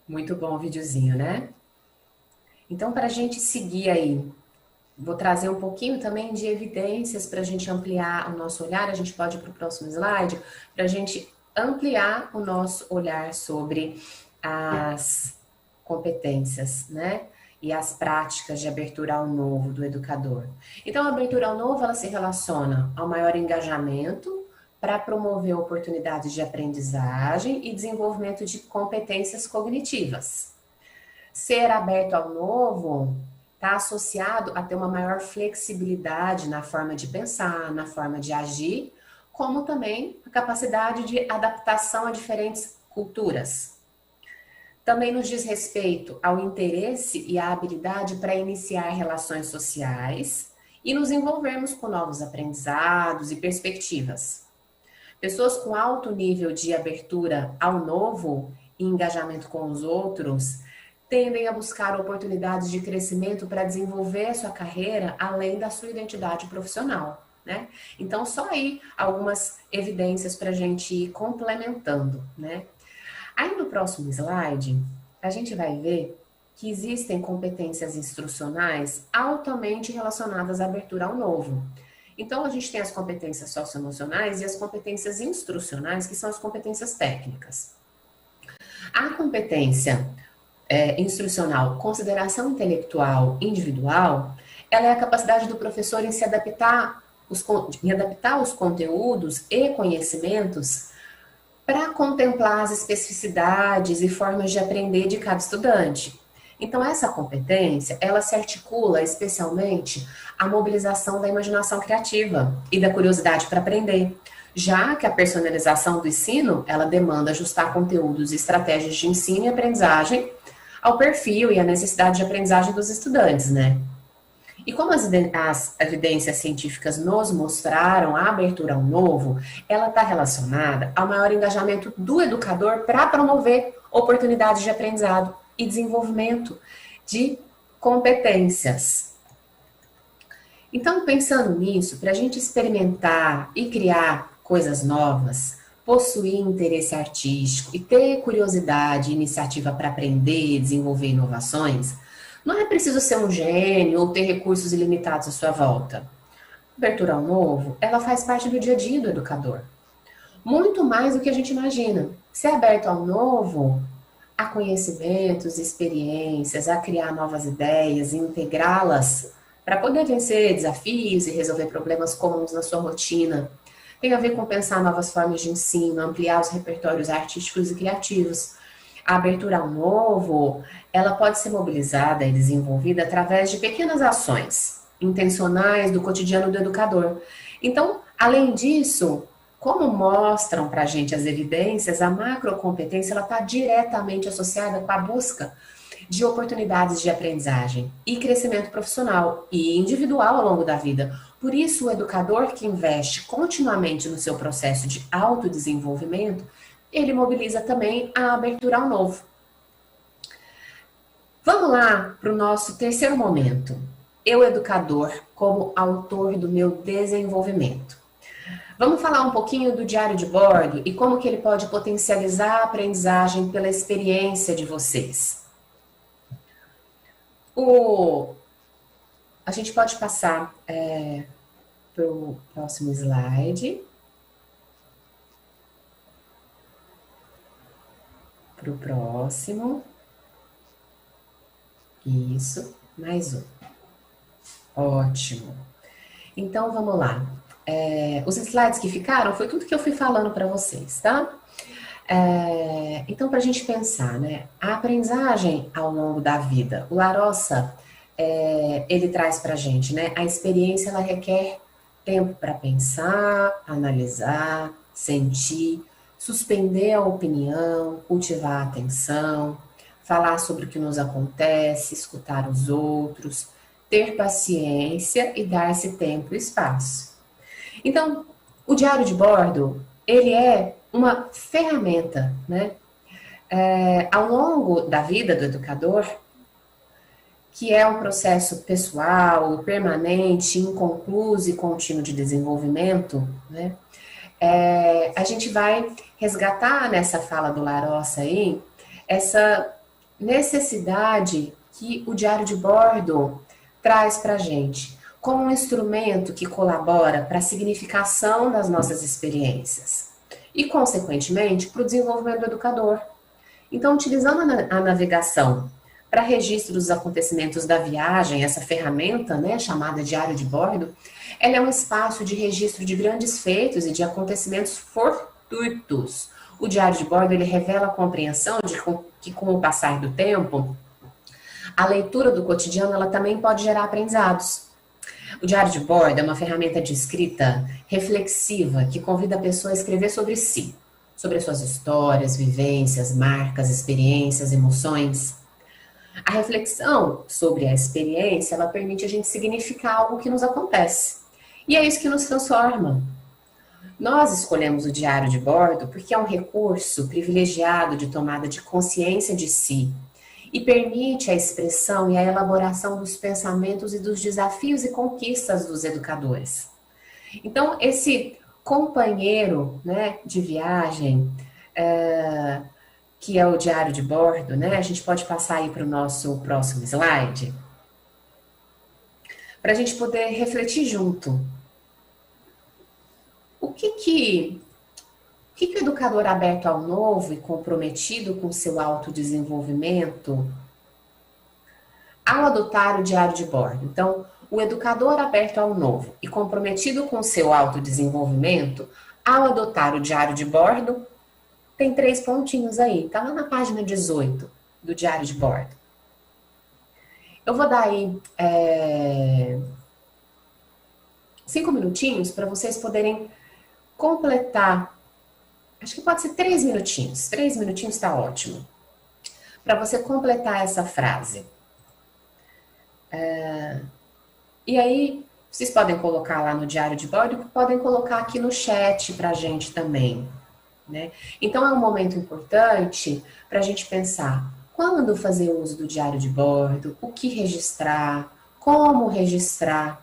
Speaker 2: Muito bom o videozinho, né? Então, para a gente seguir aí, vou trazer um pouquinho também de evidências para a gente ampliar o nosso olhar. A gente pode ir para o próximo slide, para a gente ampliar o nosso olhar sobre as competências, né? E as práticas de abertura ao novo do educador. Então, a abertura ao novo, ela se relaciona ao maior engajamento para promover oportunidades de aprendizagem e desenvolvimento de competências cognitivas. Ser aberto ao novo está associado a ter uma maior flexibilidade na forma de pensar, na forma de agir, como também a capacidade de adaptação a diferentes culturas. Também nos diz respeito ao interesse e à habilidade para iniciar relações sociais e nos envolvermos com novos aprendizados e perspectivas. Pessoas com alto nível de abertura ao novo e engajamento com os outros tendem a buscar oportunidades de crescimento para desenvolver a sua carreira além da sua identidade profissional, né? Então, só aí algumas evidências para a gente ir complementando, né? Aí no próximo slide, a gente vai ver que existem competências instrucionais altamente relacionadas à abertura ao novo. Então, a gente tem as competências socioemocionais e as competências instrucionais, que são as competências técnicas. A competência instrucional, consideração intelectual individual, ela é a capacidade do professor em se adaptar, os conteúdos e conhecimentos para contemplar as especificidades e formas de aprender de cada estudante. Então, essa competência, ela se articula especialmente à mobilização da imaginação criativa e da curiosidade para aprender, já que a personalização do ensino, ela demanda ajustar conteúdos e estratégias de ensino e aprendizagem ao perfil e à necessidade de aprendizagem dos estudantes, né? E como as evidências científicas nos mostraram, a abertura ao novo, ela está relacionada ao maior engajamento do educador para promover oportunidades de aprendizado e desenvolvimento de competências. Então, pensando nisso, para a gente experimentar e criar coisas novas, possuir interesse artístico e ter curiosidade e iniciativa para aprender e desenvolver inovações, não é preciso ser um gênio ou ter recursos ilimitados à sua volta. A abertura ao novo, ela faz parte do dia a dia do educador. Muito mais do que a gente imagina. Ser aberto ao novo, a conhecimentos, experiências, a criar novas ideias e integrá-las para poder vencer desafios e resolver problemas comuns na sua rotina. Tem a ver com pensar novas formas de ensino, ampliar os repertórios artísticos e criativos. A abertura ao novo, ela pode ser mobilizada e desenvolvida através de pequenas ações intencionais do cotidiano do educador. Então, além disso, como mostram para a gente as evidências, a macrocompetência está diretamente associada com a busca de oportunidades de aprendizagem e crescimento profissional e individual ao longo da vida. Por isso, o educador que investe continuamente no seu processo de autodesenvolvimento, ele mobiliza também a abertura ao novo. Vamos lá para o nosso terceiro momento. Eu, educador, como autor do meu desenvolvimento. Vamos falar um pouquinho do diário de bordo e como que ele pode potencializar a aprendizagem pela experiência de vocês. A gente pode passar para o próximo slide. Para o próximo. Isso, mais um. Ótimo. Então, vamos lá. Os slides que ficaram foi tudo que eu fui falando para vocês, tá? Então, para a gente pensar, né? A aprendizagem ao longo da vida. O Larossa, ele traz para a gente, né? A experiência, ela requer tempo para pensar, analisar, sentir, suspender a opinião, cultivar a atenção, falar sobre o que nos acontece, escutar os outros, ter paciência e dar esse tempo e espaço. Então, o diário de bordo, ele é uma ferramenta, né? Ao longo da vida do educador, que é um processo pessoal, permanente, inconcluso e contínuo de desenvolvimento, né? A gente vai resgatar nessa fala do Larossa aí, essa necessidade que o diário de bordo traz para a gente, como um instrumento que colabora para a significação das nossas experiências e, consequentemente, para o desenvolvimento do educador. Então, utilizando a navegação para registro dos acontecimentos da viagem, essa ferramenta, né, chamada diário de bordo, ela é um espaço de registro de grandes feitos e de acontecimentos fortuitos. O diário de bordo, ele revela a compreensão de que, com o passar do tempo, a leitura do cotidiano, ela também pode gerar aprendizados. O diário de bordo é uma ferramenta de escrita reflexiva que convida a pessoa a escrever sobre si, sobre as suas histórias, vivências, marcas, experiências, emoções. A reflexão sobre a experiência, ela permite a gente significar algo que nos acontece. E é isso que nos transforma. Nós escolhemos o diário de bordo porque é um recurso privilegiado de tomada de consciência de si e permite a expressão e a elaboração dos pensamentos e dos desafios e conquistas dos educadores. Então, esse companheiro, né, de viagem, que é o diário de bordo, né? A gente pode passar aí para o nosso próximo slide, para a gente poder refletir junto. o que o educador aberto ao novo e comprometido com seu autodesenvolvimento, ao adotar o diário de bordo? Então, o educador aberto ao novo e comprometido com seu autodesenvolvimento, ao adotar o diário de bordo, tem 3 pontinhos aí, tá lá na página 18 do diário de bordo. Eu vou dar aí 5 minutinhos para vocês poderem completar. Acho que pode ser 3 minutinhos. 3 minutinhos está ótimo. Para você completar essa frase. E aí, vocês podem colocar lá no diário de bordo, podem colocar aqui no chat para a gente também, né? Então, é um momento importante para a gente pensar quando fazer uso do diário de bordo, o que registrar, como registrar.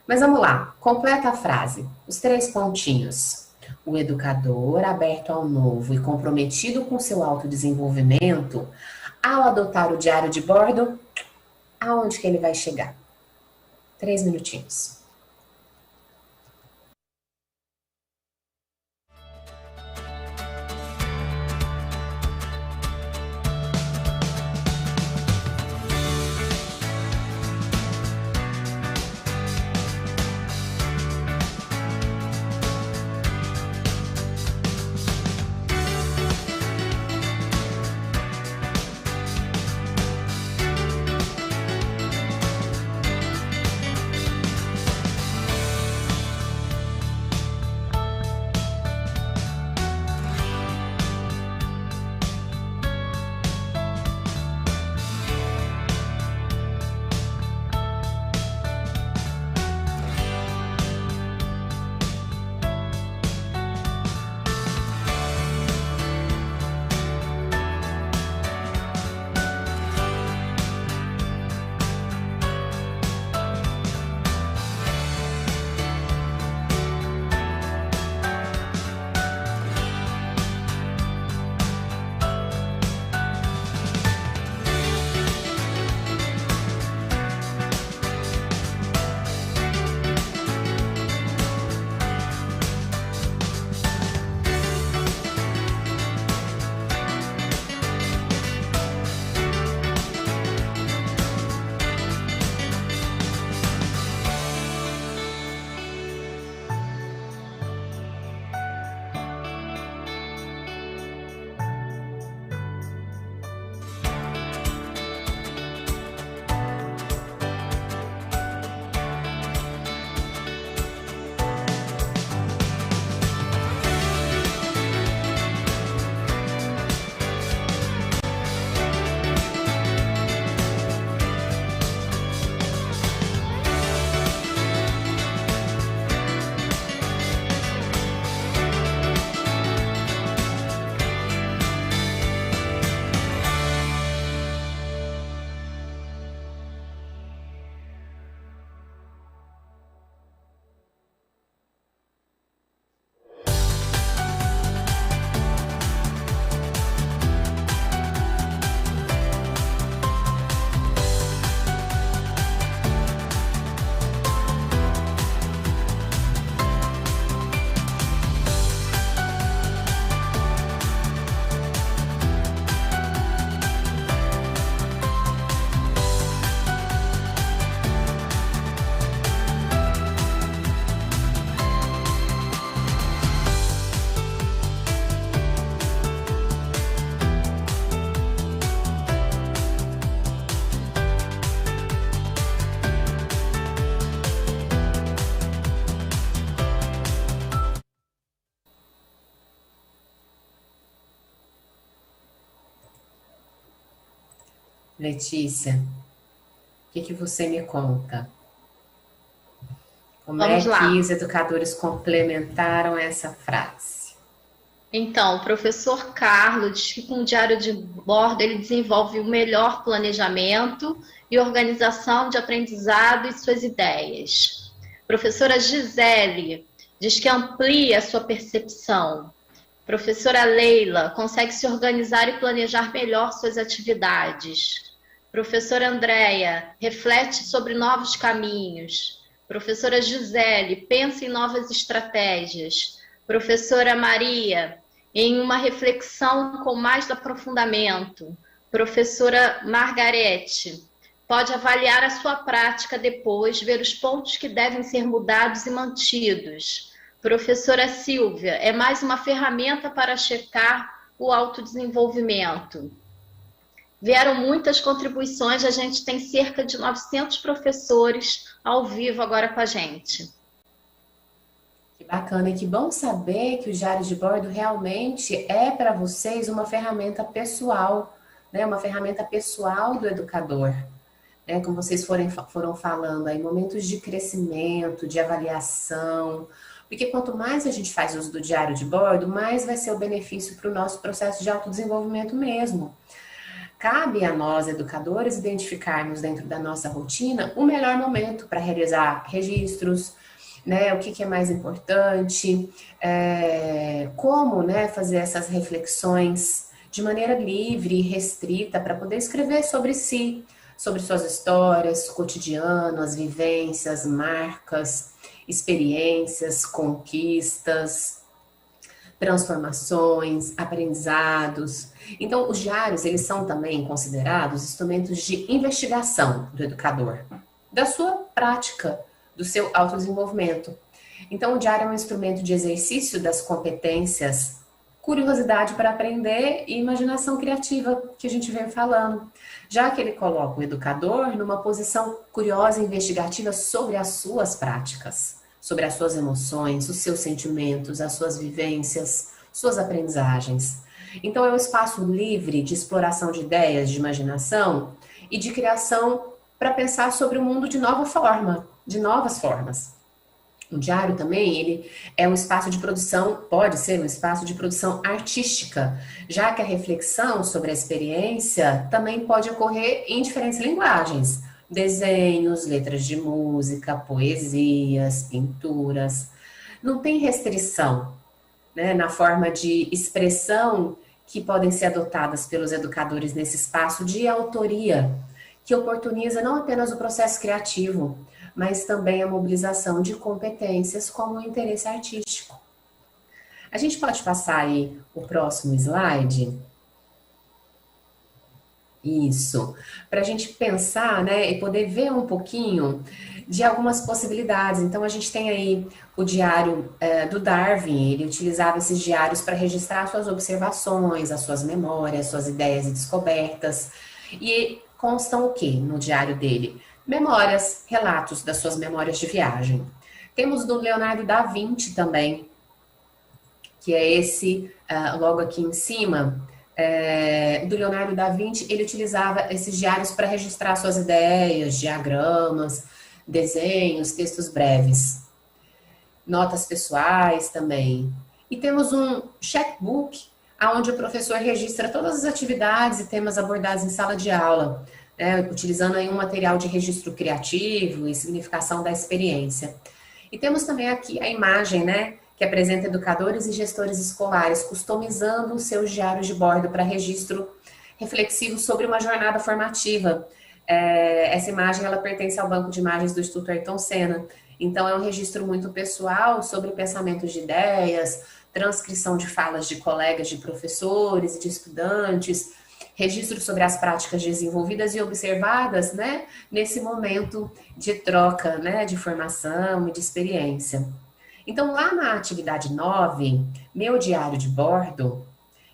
Speaker 2: Mas vamos lá, completa a frase, os 3 pontinhos. O educador aberto ao novo e comprometido com seu autodesenvolvimento, ao adotar o diário de bordo, aonde que ele vai chegar? 3 minutinhos. Letícia, o que você me conta? Como
Speaker 3: Vamos lá.
Speaker 2: Que os educadores complementaram essa frase?
Speaker 3: Então, o professor Carlos diz que com o diário de bordo ele desenvolve o melhor planejamento e organização de aprendizado e suas ideias. Professora Gisele diz que amplia a sua percepção. Professora Leila consegue se organizar e planejar melhor suas atividades. Professora Andréia reflete sobre novos caminhos. Professora Gisele, pensa em novas estratégias. Professora Maria, em uma reflexão com mais aprofundamento. Professora Margarete, pode avaliar a sua prática depois, ver os pontos que devem ser mudados e mantidos. Professora Silvia, é mais uma ferramenta para checar o autodesenvolvimento. Vieram muitas contribuições, a gente tem cerca de 900 professores ao vivo agora com a gente.
Speaker 2: Que bacana, e que bom saber que o diário de bordo realmente é para vocês uma ferramenta pessoal, né? Uma ferramenta pessoal do educador. Né? Como vocês foram falando aí, momentos de crescimento, de avaliação, porque quanto mais a gente faz uso do diário de bordo, mais vai ser o benefício para o nosso processo de autodesenvolvimento mesmo. Cabe a nós, educadores, identificarmos dentro da nossa rotina o melhor momento para realizar registros, né, o que é mais importante, como, né, fazer essas reflexões de maneira livre e restrita para poder escrever sobre si, sobre suas histórias, cotidiano, as vivências, marcas, experiências, conquistas, transformações, aprendizados. Então, os diários, eles são também considerados instrumentos de investigação do educador, da sua prática, do seu autodesenvolvimento. Então, o diário é um instrumento de exercício das competências, curiosidade para aprender e imaginação criativa, que a gente vem falando, já que ele coloca o educador numa posição curiosa e investigativa sobre as suas práticas, sobre as suas emoções, os seus sentimentos, as suas vivências, suas aprendizagens. Então, é um espaço livre de exploração de ideias, de imaginação e de criação para pensar sobre o mundo de nova forma, de novas formas. O diário também, ele é um espaço de produção, pode ser um espaço de produção artística, já que a reflexão sobre a experiência também pode ocorrer em diferentes linguagens. Desenhos, letras de música, poesias, pinturas. Não tem restrição, né, na forma de expressão que podem ser adotadas pelos educadores nesse espaço de autoria, que oportuniza não apenas o processo criativo, mas também a mobilização de competências como o interesse artístico. A gente pode passar aí o próximo slide? Isso, para a gente pensar, né, e poder ver um pouquinho de algumas possibilidades. Então, a gente tem aí o diário do Darwin, ele utilizava esses diários para registrar suas observações, as suas memórias, suas ideias e descobertas. E constam o que no diário dele? Memórias, relatos das suas memórias de viagem. Temos do Leonardo da Vinci também, que é esse logo aqui em cima. Do Leonardo da Vinci, ele utilizava esses diários para registrar suas ideias, diagramas, desenhos, textos breves. Notas pessoais também. E temos um checkbook, onde o professor registra todas as atividades e temas abordados em sala de aula, né, utilizando aí um material de registro criativo e significação da experiência. E temos também aqui a imagem, né, que apresenta educadores e gestores escolares customizando os seus diários de bordo para registro reflexivo sobre uma jornada formativa. Essa imagem, ela pertence ao banco de imagens do Instituto Ayrton Senna. Então, é um registro muito pessoal sobre pensamentos de ideias, transcrição de falas de colegas, de professores e de estudantes, registro sobre as práticas desenvolvidas e observadas, né, nesse momento de troca, né, de formação e de experiência. Então, lá na atividade 9, meu diário de bordo,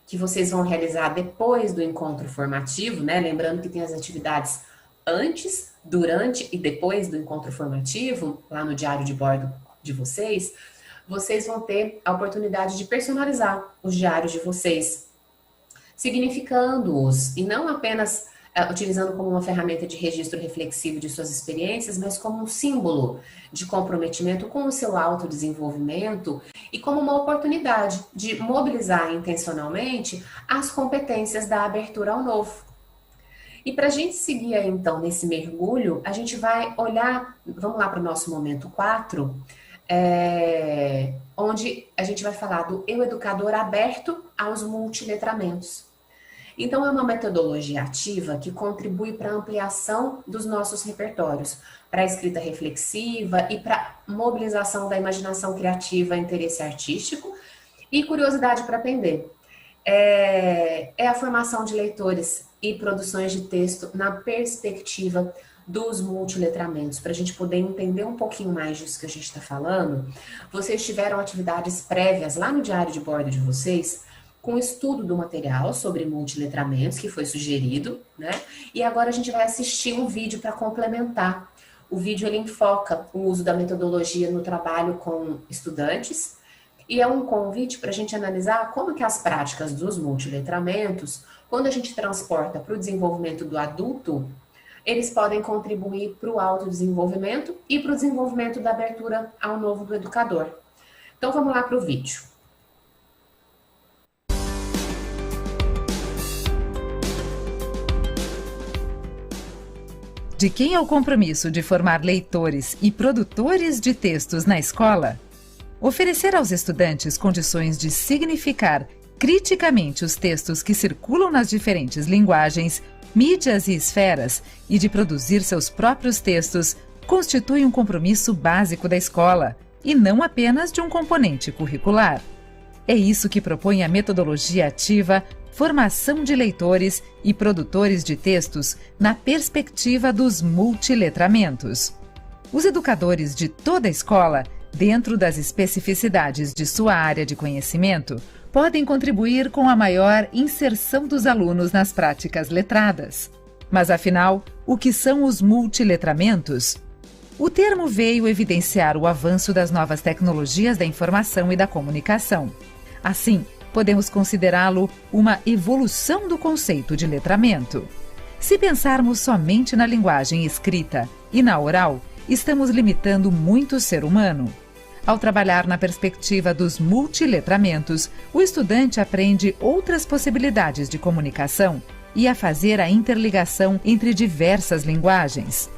Speaker 2: que vocês vão realizar depois do encontro formativo, né, lembrando que tem as atividades antes, durante e depois do encontro formativo, lá no diário de bordo de vocês, vocês vão ter a oportunidade de personalizar os diários de vocês, significando-os e não apenas utilizando como uma ferramenta de registro reflexivo de suas experiências, mas como um símbolo de comprometimento com o seu autodesenvolvimento e como uma oportunidade de mobilizar intencionalmente as competências da abertura ao novo. E para a gente seguir aí, então, nesse mergulho, a gente vai olhar, vamos lá para o nosso momento 4, onde a gente vai falar do eu educador aberto aos multiletramentos. Então, é uma metodologia ativa que contribui para a ampliação dos nossos repertórios, para a escrita reflexiva e para a mobilização da imaginação criativa, interesse artístico e curiosidade para aprender. É a formação de leitores e produções de texto na perspectiva dos multiletramentos. Para a gente poder entender um pouquinho mais disso que a gente está falando, vocês tiveram atividades prévias lá no diário de bordo de vocês, com o estudo do material sobre multiletramentos, que foi sugerido, né? E agora a gente vai assistir um vídeo para complementar. O vídeo, ele enfoca o uso da metodologia no trabalho com estudantes, e é um convite para a gente analisar como que as práticas dos multiletramentos, quando a gente transporta para o desenvolvimento do adulto, eles podem contribuir para o autodesenvolvimento e para o desenvolvimento da abertura ao novo do educador. Então vamos lá para o vídeo.
Speaker 6: De quem é o compromisso de formar leitores e produtores de textos na escola? Oferecer aos estudantes condições de significar criticamente os textos que circulam nas diferentes linguagens, mídias e esferas e de produzir seus próprios textos constitui um compromisso básico da escola e não apenas de um componente curricular. É isso que propõe a metodologia ativa Formação de Leitores e Produtores de Textos na perspectiva dos multiletramentos. Os educadores de toda a escola, dentro das especificidades de sua área de conhecimento, podem contribuir com a maior inserção dos alunos nas práticas letradas. Mas, afinal, o que são os multiletramentos? O termo veio evidenciar o avanço das novas tecnologias da informação e da comunicação. Assim, podemos considerá-lo uma evolução do conceito de letramento. Se pensarmos somente na linguagem escrita e na oral, estamos limitando muito o ser humano. Ao trabalhar na perspectiva dos multiletramentos, o estudante aprende outras possibilidades de comunicação e a fazer a interligação entre diversas linguagens.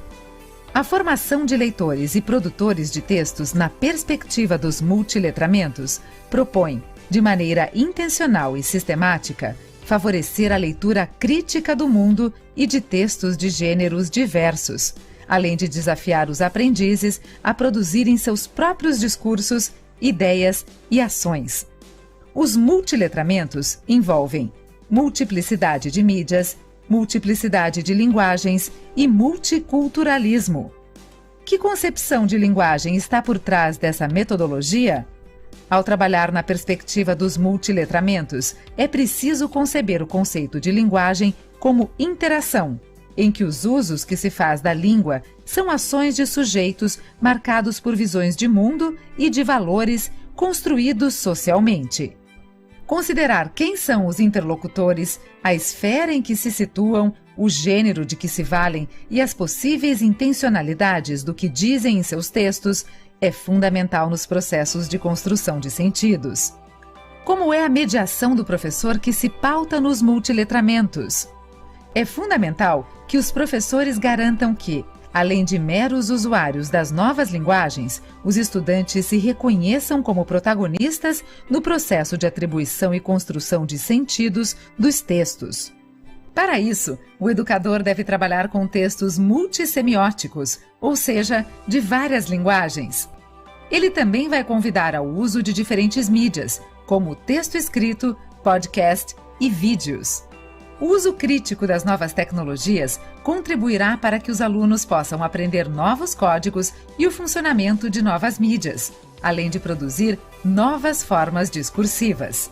Speaker 6: A formação de leitores e produtores de textos na perspectiva dos multiletramentos propõe, de maneira intencional e sistemática, favorecer a leitura crítica do mundo e de textos de gêneros diversos, além de desafiar os aprendizes a produzirem seus próprios discursos, ideias e ações. Os multiletramentos envolvem multiplicidade de mídias, multiplicidade de linguagens e multiculturalismo. Que concepção de linguagem está por trás dessa metodologia? Ao trabalhar na perspectiva dos multiletramentos, é preciso conceber o conceito de linguagem como interação, em que os usos que se faz da língua são ações de sujeitos marcados por visões de mundo e de valores construídos socialmente. Considerar quem são os interlocutores, a esfera em que se situam, o gênero de que se valem e as possíveis intencionalidades do que dizem em seus textos é fundamental nos processos de construção de sentidos. Como é a mediação do professor que se pauta nos multiletramentos? É fundamental que os professores garantam que, além de meros usuários das novas linguagens, os estudantes se reconheçam como protagonistas no processo de atribuição e construção de sentidos dos textos. Para isso, o educador deve trabalhar com textos multissemióticos, ou seja, de várias linguagens. Ele também vai convidar ao uso de diferentes mídias, como texto escrito, podcast e vídeos. O uso crítico das novas tecnologias contribuirá para que os alunos possam aprender novos códigos e o funcionamento de novas mídias, além de produzir novas formas discursivas.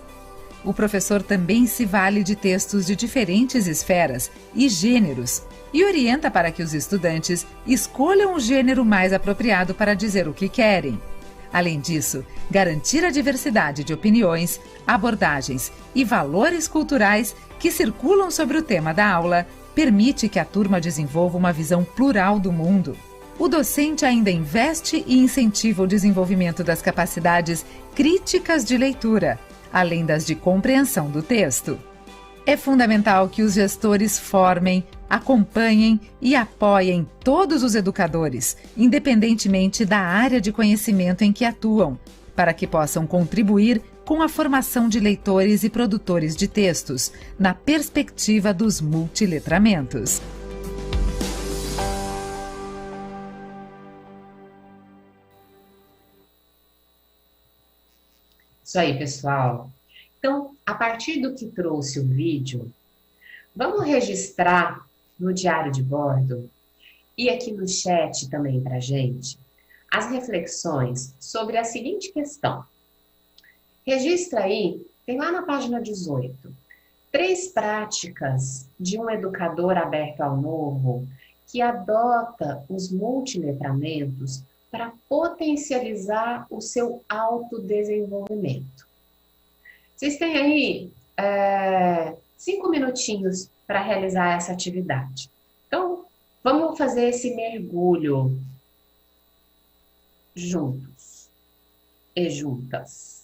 Speaker 6: O professor também se vale de textos de diferentes esferas e gêneros e orienta para que os estudantes escolham o gênero mais apropriado para dizer o que querem. Além disso, garantir a diversidade de opiniões, abordagens e valores culturais que circulam sobre o tema da aula permite que a turma desenvolva uma visão plural do mundo. O docente ainda investe e incentiva o desenvolvimento das capacidades críticas de leitura, além das de compreensão do texto. É fundamental que os gestores formem, acompanhem e apoiem todos os educadores, independentemente da área de conhecimento em que atuam, para que possam contribuir com a formação de leitores e produtores de textos, na perspectiva dos multiletramentos.
Speaker 2: Isso aí, pessoal. Então, a partir do que trouxe o vídeo, vamos registrar no diário de bordo e aqui no chat também para a gente as reflexões sobre a seguinte questão. Registra aí, tem lá na página 18, 3 práticas de um educador aberto ao novo que adota os multiletramentos para potencializar o seu autodesenvolvimento. Vocês têm aí 5 minutinhos para realizar essa atividade. Então, vamos fazer esse mergulho juntos e juntas.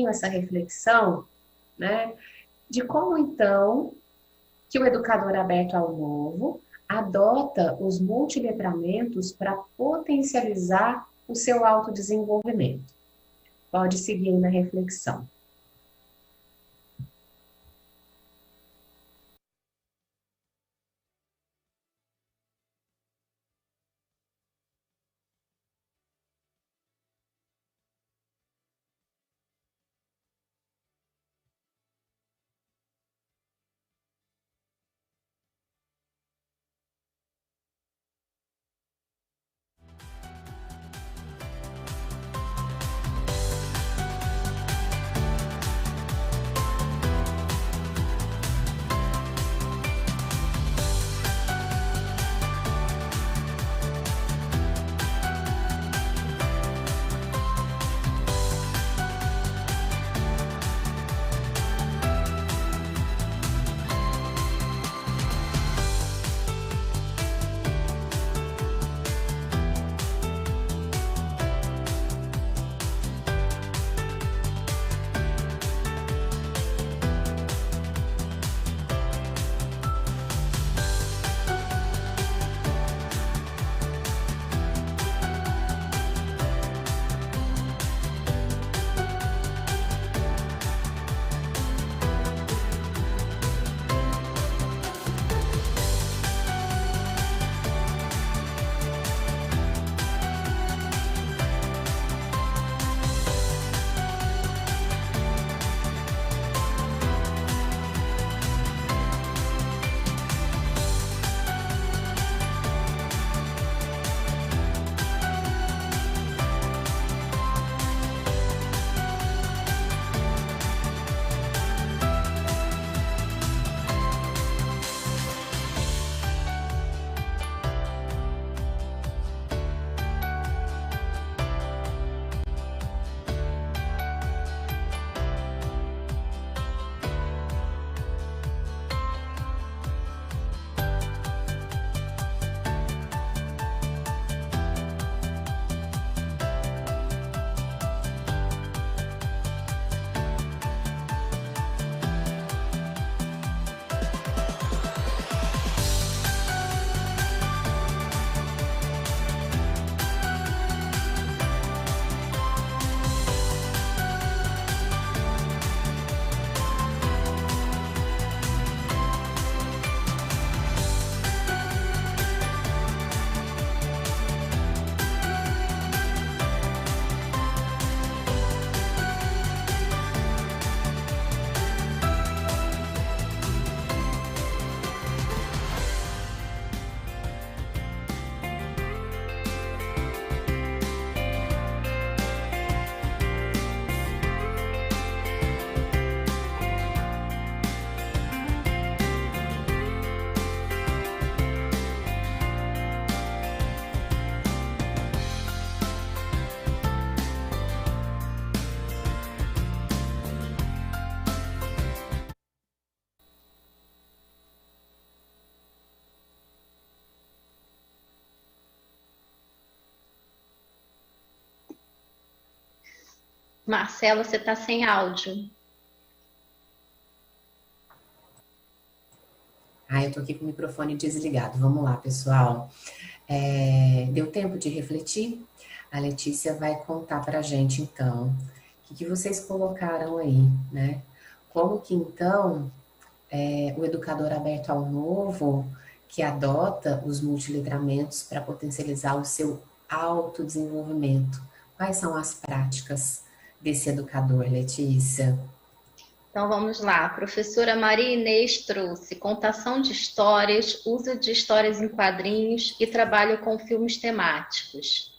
Speaker 2: Essa reflexão, né, de como então que o educador aberto ao novo adota os multiletramentos para potencializar o seu autodesenvolvimento. Pode seguir na reflexão.
Speaker 3: Marcela, você está sem áudio.
Speaker 2: Eu tô aqui com o microfone desligado. Vamos lá, pessoal. Deu tempo de refletir? A Letícia vai contar pra gente, então, o que vocês colocaram aí, né? Como que, então, o educador aberto ao novo, que adota os multiletramentos para potencializar o seu autodesenvolvimento. Quais são as práticas desse educador, Letícia?
Speaker 3: Então vamos lá, a professora Maria Inês trouxe contação de histórias, uso de histórias em quadrinhos e trabalho com filmes temáticos.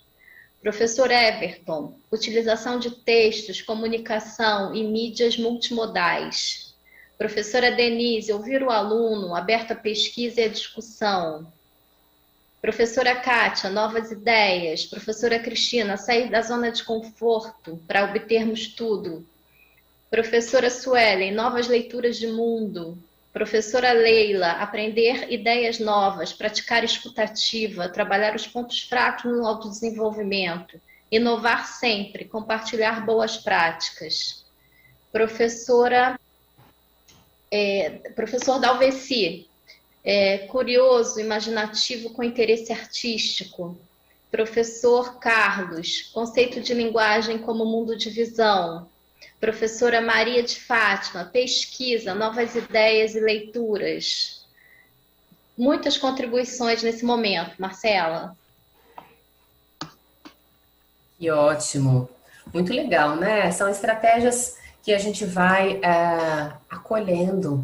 Speaker 3: Professor Everton, utilização de textos, comunicação e mídias multimodais. Professora Denise, ouvir o aluno, aberta a pesquisa e a discussão. Professora Kátia, novas ideias. Professora Cristina, sair da zona de conforto para obtermos tudo. Professora Suelen, novas leituras de mundo. Professora Leila, aprender ideias novas, praticar escutativa, trabalhar os pontos fracos no autodesenvolvimento, inovar sempre, compartilhar boas práticas. Professor Dalveci, curioso, imaginativo com interesse artístico. Professor Carlos, conceito de linguagem como mundo de visão. Professora Maria de Fátima, pesquisa, novas ideias e leituras. Muitas contribuições nesse momento, Marcela.
Speaker 2: Que ótimo, muito legal, né? São estratégias que a gente vai acolhendo,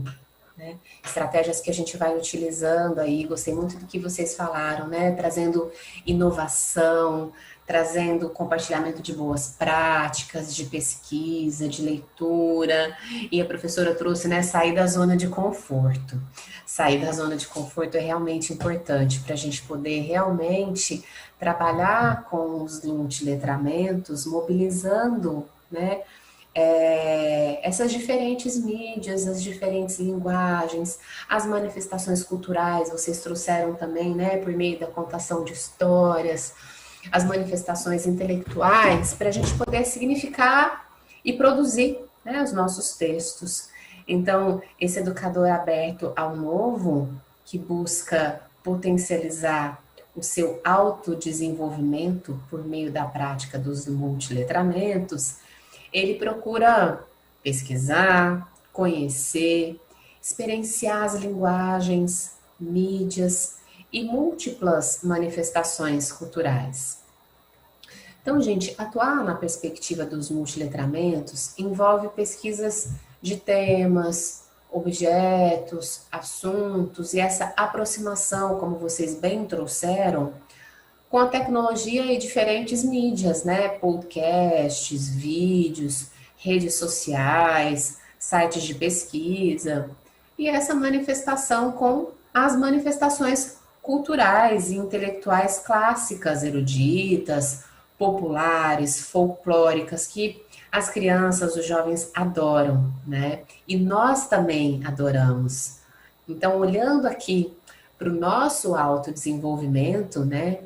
Speaker 2: né? Estratégias que a gente vai utilizando aí. Gostei muito do que vocês falaram, né? Trazendo inovação, trazendo compartilhamento de boas práticas, de pesquisa, de leitura, e a professora trouxe, né, sair da zona de conforto. Sair da zona de conforto é realmente importante para a gente poder realmente trabalhar com os multiletramentos, mobilizando, né, essas diferentes mídias, as diferentes linguagens, as manifestações culturais, vocês trouxeram também, né, por meio da contação de histórias, as manifestações intelectuais, para a gente poder significar e produzir, né, os nossos textos. Então, esse educador aberto ao novo, que busca potencializar o seu autodesenvolvimento por meio da prática dos multiletramentos, ele procura pesquisar, conhecer, experienciar as linguagens, mídias e múltiplas manifestações culturais. Então, gente, atuar na perspectiva dos multiletramentos envolve pesquisas de temas, objetos, assuntos e essa aproximação, como vocês bem trouxeram, com a tecnologia e diferentes mídias, né? Podcasts, vídeos, redes sociais, sites de pesquisa, e essa manifestação com as manifestações culturais e intelectuais clássicas, eruditas, populares, folclóricas, que as crianças, os jovens adoram, né? E nós também adoramos. Então, olhando aqui para o nosso autodesenvolvimento, né?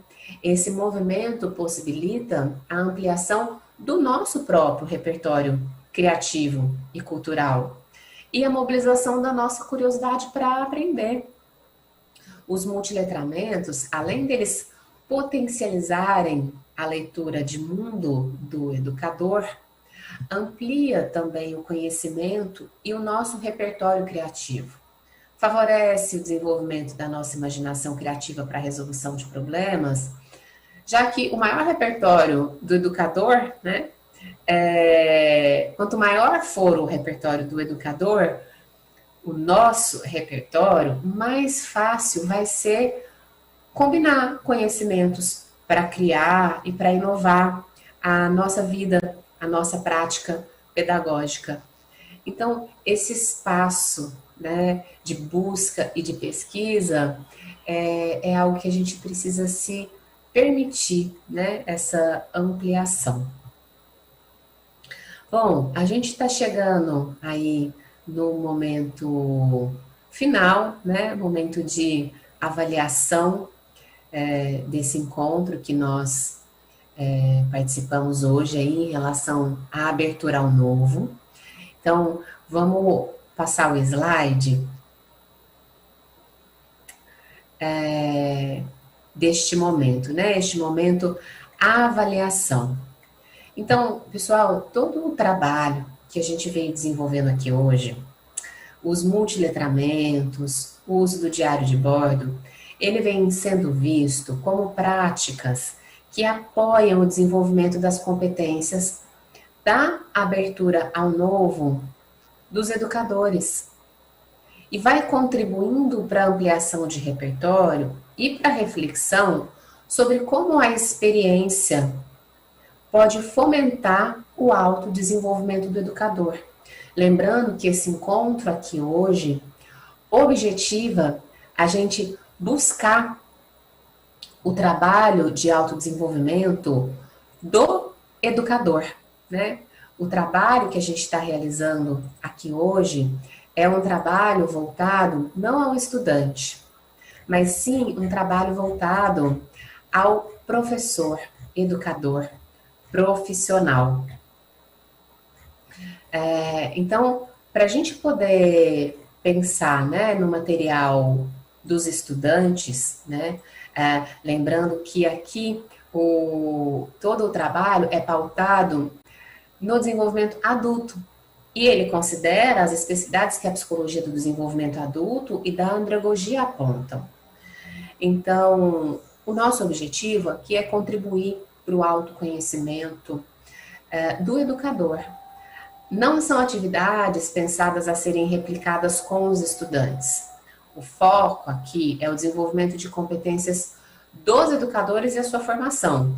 Speaker 2: Esse movimento possibilita a ampliação do nosso próprio repertório criativo e cultural e a mobilização da nossa curiosidade para aprender. Os multiletramentos, além deles potencializarem a leitura de mundo do educador, amplia também o conhecimento e o nosso repertório criativo. Favorece o desenvolvimento da nossa imaginação criativa para a resolução de problemas, já que o maior repertório do educador, né, quanto maior for o repertório do educador, o nosso repertório, mais fácil vai ser combinar conhecimentos para criar e para inovar a nossa vida, a nossa prática pedagógica. Então, esse espaço, né, de busca e de pesquisa é algo que a gente precisa se permitir, né, essa ampliação. Bom, a gente está chegando aí no momento final, né, momento de avaliação desse encontro que nós participamos hoje aí em relação à abertura ao novo. Então, vamos passar o slide deste momento, né? Este momento, a avaliação. Então, pessoal, todo o trabalho que a gente veio desenvolvendo aqui hoje, os multiletramentos, o uso do diário de bordo, ele vem sendo visto como práticas que apoiam o desenvolvimento das competências da abertura ao novo dos educadores e vai contribuindo para a ampliação de repertório e para a reflexão sobre como a experiência pode fomentar o autodesenvolvimento do educador. Lembrando que esse encontro aqui hoje objetiva a gente buscar o trabalho de autodesenvolvimento do educador, né? O trabalho que a gente está realizando aqui hoje é um trabalho voltado não ao estudante, mas sim um trabalho voltado ao professor, educador, profissional. Então, para a gente poder pensar, né, no material dos estudantes, né, lembrando que aqui todo o trabalho é pautado no desenvolvimento adulto, e ele considera as especificidades que a psicologia do desenvolvimento adulto e da andragogia apontam. Então, o nosso objetivo aqui é contribuir para o autoconhecimento do educador. Não são atividades pensadas a serem replicadas com os estudantes. O foco aqui é o desenvolvimento de competências dos educadores e a sua formação.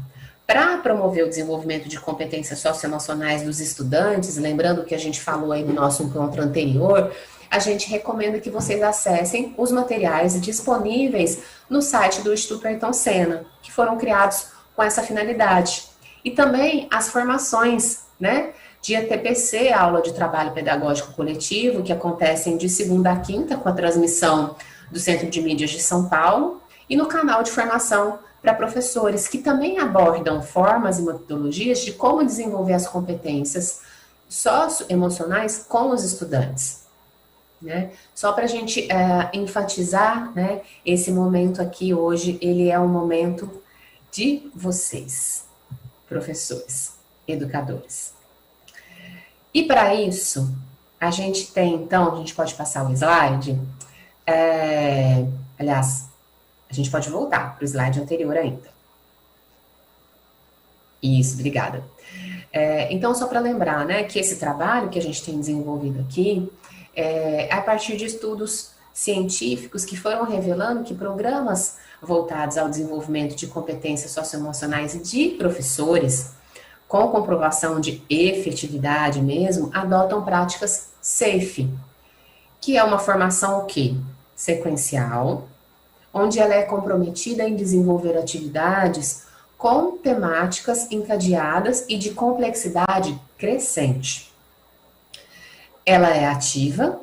Speaker 2: Para promover o desenvolvimento de competências socioemocionais dos estudantes, lembrando que a gente falou aí no nosso encontro anterior, a gente recomenda que vocês acessem os materiais disponíveis no site do Instituto Ayrton Senna, que foram criados com essa finalidade. E também as formações, né, de ETPC, aula de trabalho pedagógico coletivo, que acontecem de segunda a quinta, com a transmissão do Centro de Mídias de São Paulo, e no canal de formação para professores, que também abordam formas e metodologias de como desenvolver as competências socioemocionais com os estudantes. Né? Só para a gente enfatizar, né, esse momento aqui hoje, ele é um momento de vocês, professores, educadores. E para isso, a gente tem, então, a gente pode passar o slide, aliás, a gente pode voltar para o slide anterior ainda. Isso, obrigada. Então, só para lembrar, né, que esse trabalho que a gente tem desenvolvido aqui é a partir de estudos científicos que foram revelando que programas voltados ao desenvolvimento de competências socioemocionais de professores, com comprovação de efetividade mesmo, adotam práticas SAFE, que é uma formação o quê? Sequencial, onde ela é comprometida em desenvolver atividades com temáticas encadeadas e de complexidade crescente. Ela é ativa,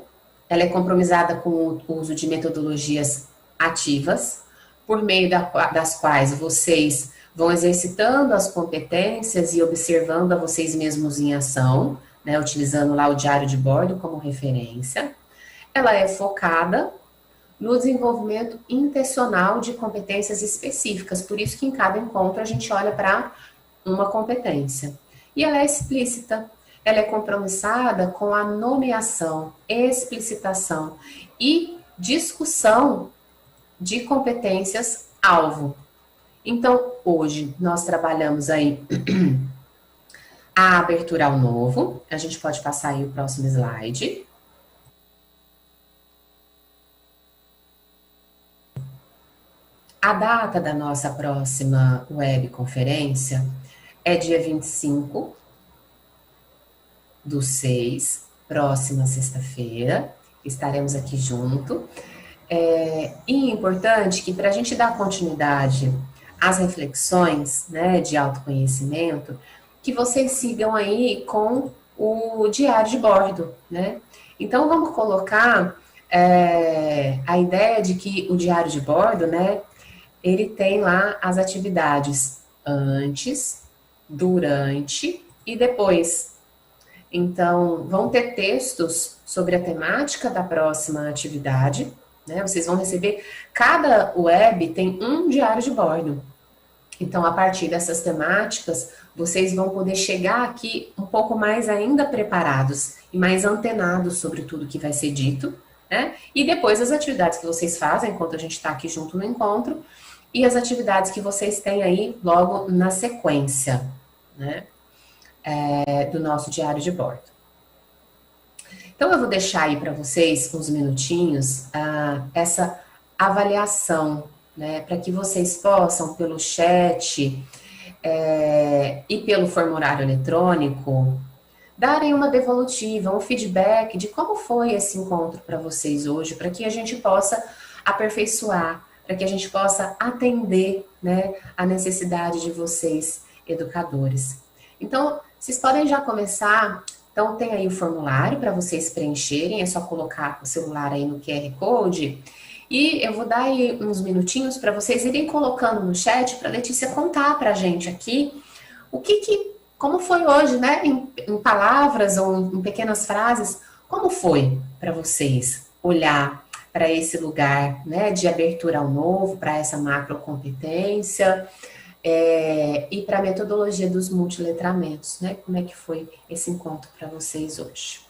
Speaker 2: ela é compromissada com o uso de metodologias ativas, por meio das quais vocês vão exercitando as competências e observando a vocês mesmos em ação, né, utilizando lá o diário de bordo como referência. Ela é focada no desenvolvimento intencional de competências específicas, por isso que em cada encontro a gente olha para uma competência. E ela é explícita, ela é compromissada com a nomeação, explicitação e discussão de competências-alvo. Então, hoje, nós trabalhamos aí a abertura ao novo. A gente pode passar aí o próximo slide. A data da nossa próxima webconferência é dia 25/6, próxima sexta-feira. Estaremos aqui junto. E é importante que, para a gente dar continuidade às reflexões, né, de autoconhecimento, que vocês sigam aí com o diário de bordo, né? Então, vamos colocar a ideia de que o diário de bordo, né, ele tem lá as atividades antes, durante e depois. Então, vão ter textos sobre a temática da próxima atividade, né? Vocês vão receber, cada web tem um diário de bordo. Então, a partir dessas temáticas, vocês vão poder chegar aqui um pouco mais ainda preparados e mais antenados sobre tudo que vai ser dito, né? E depois as atividades que vocês fazem enquanto a gente está aqui junto no encontro e as atividades que vocês têm aí logo na sequência, né? Do nosso diário de bordo. Então, eu vou deixar aí para vocês uns minutinhos essa avaliação, né, para que vocês possam, pelo chat e pelo formulário eletrônico, darem uma devolutiva, um feedback de como foi esse encontro para vocês hoje, para que a gente possa aperfeiçoar, para que a gente possa atender, né, a necessidade de vocês, educadores. Então, vocês podem já começar. Então, tem aí o formulário para vocês preencherem, é só colocar o celular aí no QR Code. E eu vou dar aí uns minutinhos para vocês irem colocando no chat, para a Letícia contar para a gente aqui como foi hoje, né? Em palavras ou em pequenas frases, como foi para vocês olhar para esse lugar, né, de abertura ao novo, para essa macrocompetência, e para a metodologia dos multiletramentos, né? Como é que foi esse encontro para vocês hoje?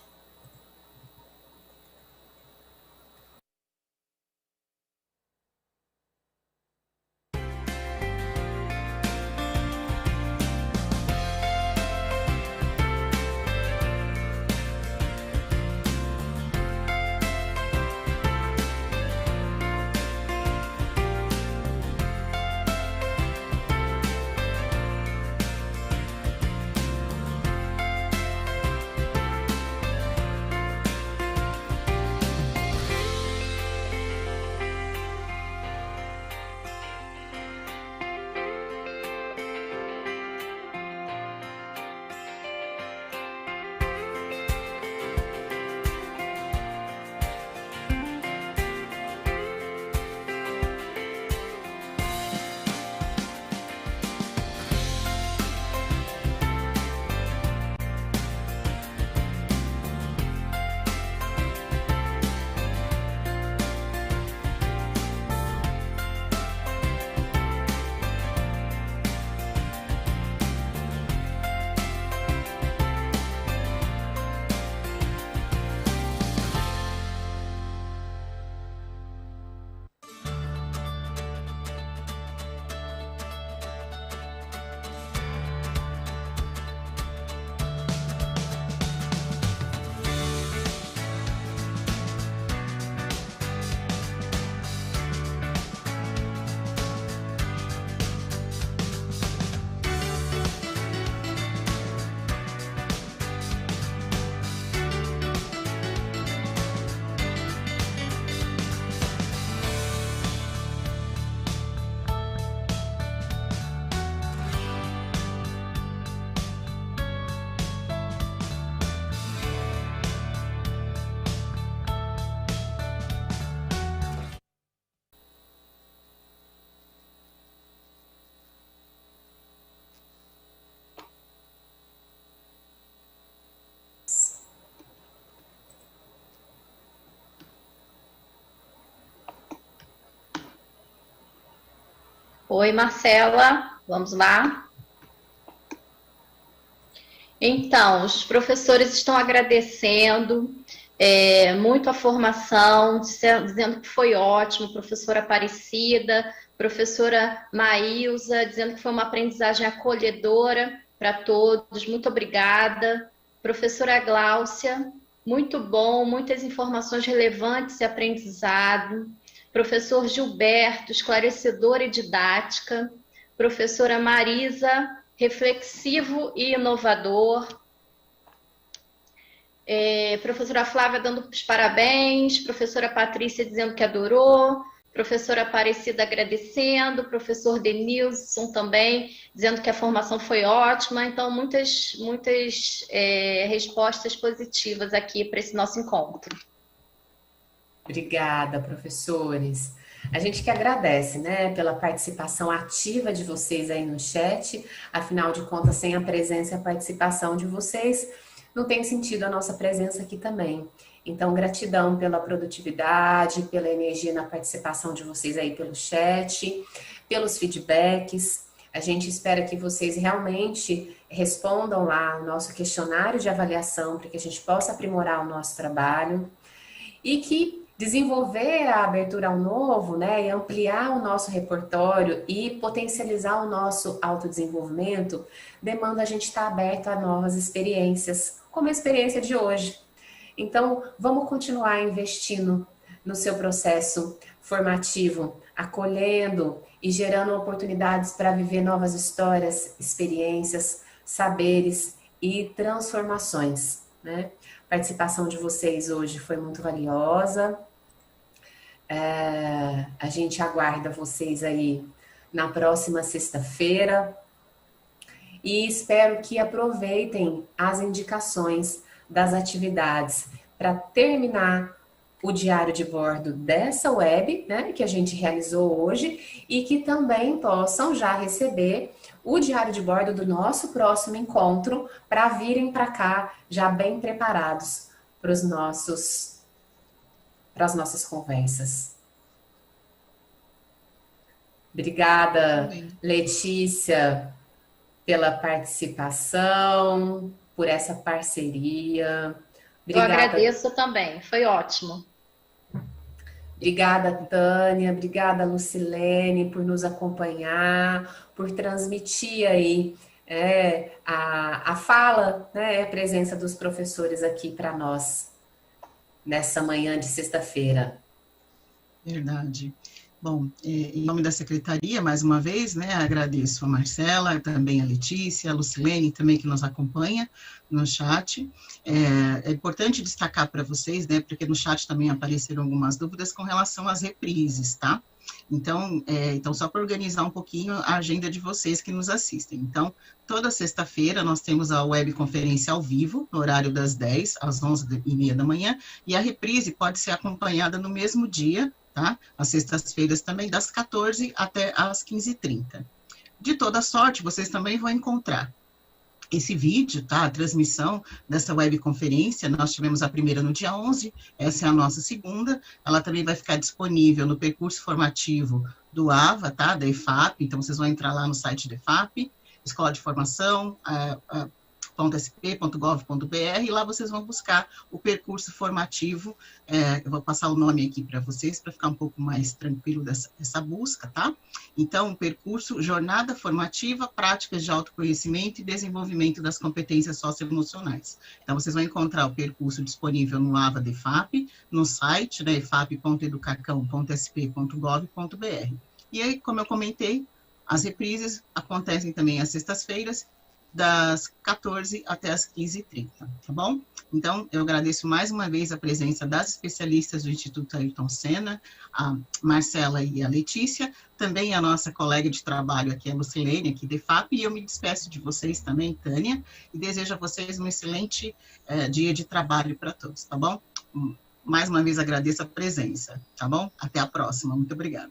Speaker 3: Oi, Marcela, vamos lá? Então, os professores estão agradecendo muito a formação, dizendo que foi ótimo, professora Aparecida, professora Maísa, dizendo que foi uma aprendizagem acolhedora para todos, muito obrigada. Professora Gláucia, muito bom, muitas informações relevantes e aprendizado. Professor Gilberto, esclarecedor e didática. Professora Marisa, reflexivo e inovador. Professora Flávia dando os parabéns. Professora Patrícia dizendo que adorou. Professora Aparecida agradecendo. Professor Denilson também dizendo que a formação foi ótima. Então, muitas respostas positivas aqui para esse nosso encontro.
Speaker 2: Obrigada, professores. A gente que agradece, né, pela participação ativa de vocês aí no chat. Afinal de contas, sem a presença e a participação de vocês, não tem sentido a nossa presença aqui também. Então, gratidão pela produtividade, pela energia na participação de vocês aí pelo chat, pelos feedbacks. A gente espera que vocês realmente respondam lá o nosso questionário de avaliação para que a gente possa aprimorar o nosso trabalho e que desenvolver a abertura ao novo, né, e ampliar o nosso repertório e potencializar o nosso autodesenvolvimento demanda a gente estar aberto a novas experiências, como a experiência de hoje. Então, vamos continuar investindo no seu processo formativo, acolhendo e gerando oportunidades para viver novas histórias, experiências, saberes e transformações, né? A participação de vocês hoje foi muito valiosa. A gente aguarda vocês aí na próxima sexta-feira e espero que aproveitem as indicações das atividades para terminar o diário de bordo dessa web, né, que a gente realizou hoje, e que também possam já receber o diário de bordo do nosso próximo encontro para virem para cá já bem preparados para as nossas conversas. Obrigada, Letícia, pela participação, por essa parceria. Obrigada.
Speaker 3: Eu agradeço também, foi ótimo.
Speaker 2: Obrigada, Tânia, obrigada, Lucilene, por nos acompanhar, por transmitir aí a fala, né, a presença dos professores aqui para nós, nessa manhã de sexta-feira.
Speaker 1: Verdade. Bom, em nome da Secretaria, mais uma vez, né, agradeço a Marcela, também a Letícia, a Lucilene, também que nos acompanha no chat. É importante destacar para vocês, né, porque no chat também apareceram algumas dúvidas com relação às reprises, tá? Então, só para organizar um pouquinho a agenda de vocês que nos assistem. Então, toda sexta-feira nós temos a webconferência ao vivo, no horário das 10 às 11h30 da manhã, e a reprise pode ser acompanhada no mesmo dia, tá? Às sextas-feiras também, das 14 até às 15h30. De toda sorte, vocês também vão encontrar esse vídeo, tá? A transmissão dessa webconferência, nós tivemos a primeira no dia 11, essa é a nossa segunda, ela também vai ficar disponível no percurso formativo do AVA, tá? Da EFAP, então vocês vão entrar lá no site da EFAP, Escola de Formação, .sp.gov.br, e lá vocês vão buscar o percurso formativo, eu vou passar o nome aqui para vocês, para ficar um pouco mais tranquilo dessa busca, tá? Então, o percurso Jornada Formativa, Práticas de Autoconhecimento e Desenvolvimento das Competências Socioemocionais. Então, vocês vão encontrar o percurso disponível no AVA da EFAP, no site, né, efap.educacão.sp.gov.br. E aí, como eu comentei, as reprises acontecem também às sextas-feiras, das 14 até as 15h30, tá bom? Então, eu agradeço mais uma vez a presença das especialistas do Instituto Ayrton Senna, a Marcela e a Letícia, também a nossa colega de trabalho aqui, a Lucilene, aqui de FAP, e eu me despeço de vocês também, Tânia, e desejo a vocês um excelente dia de trabalho para todos, tá bom? Mais uma vez agradeço a presença, tá bom? Até a próxima, muito obrigada.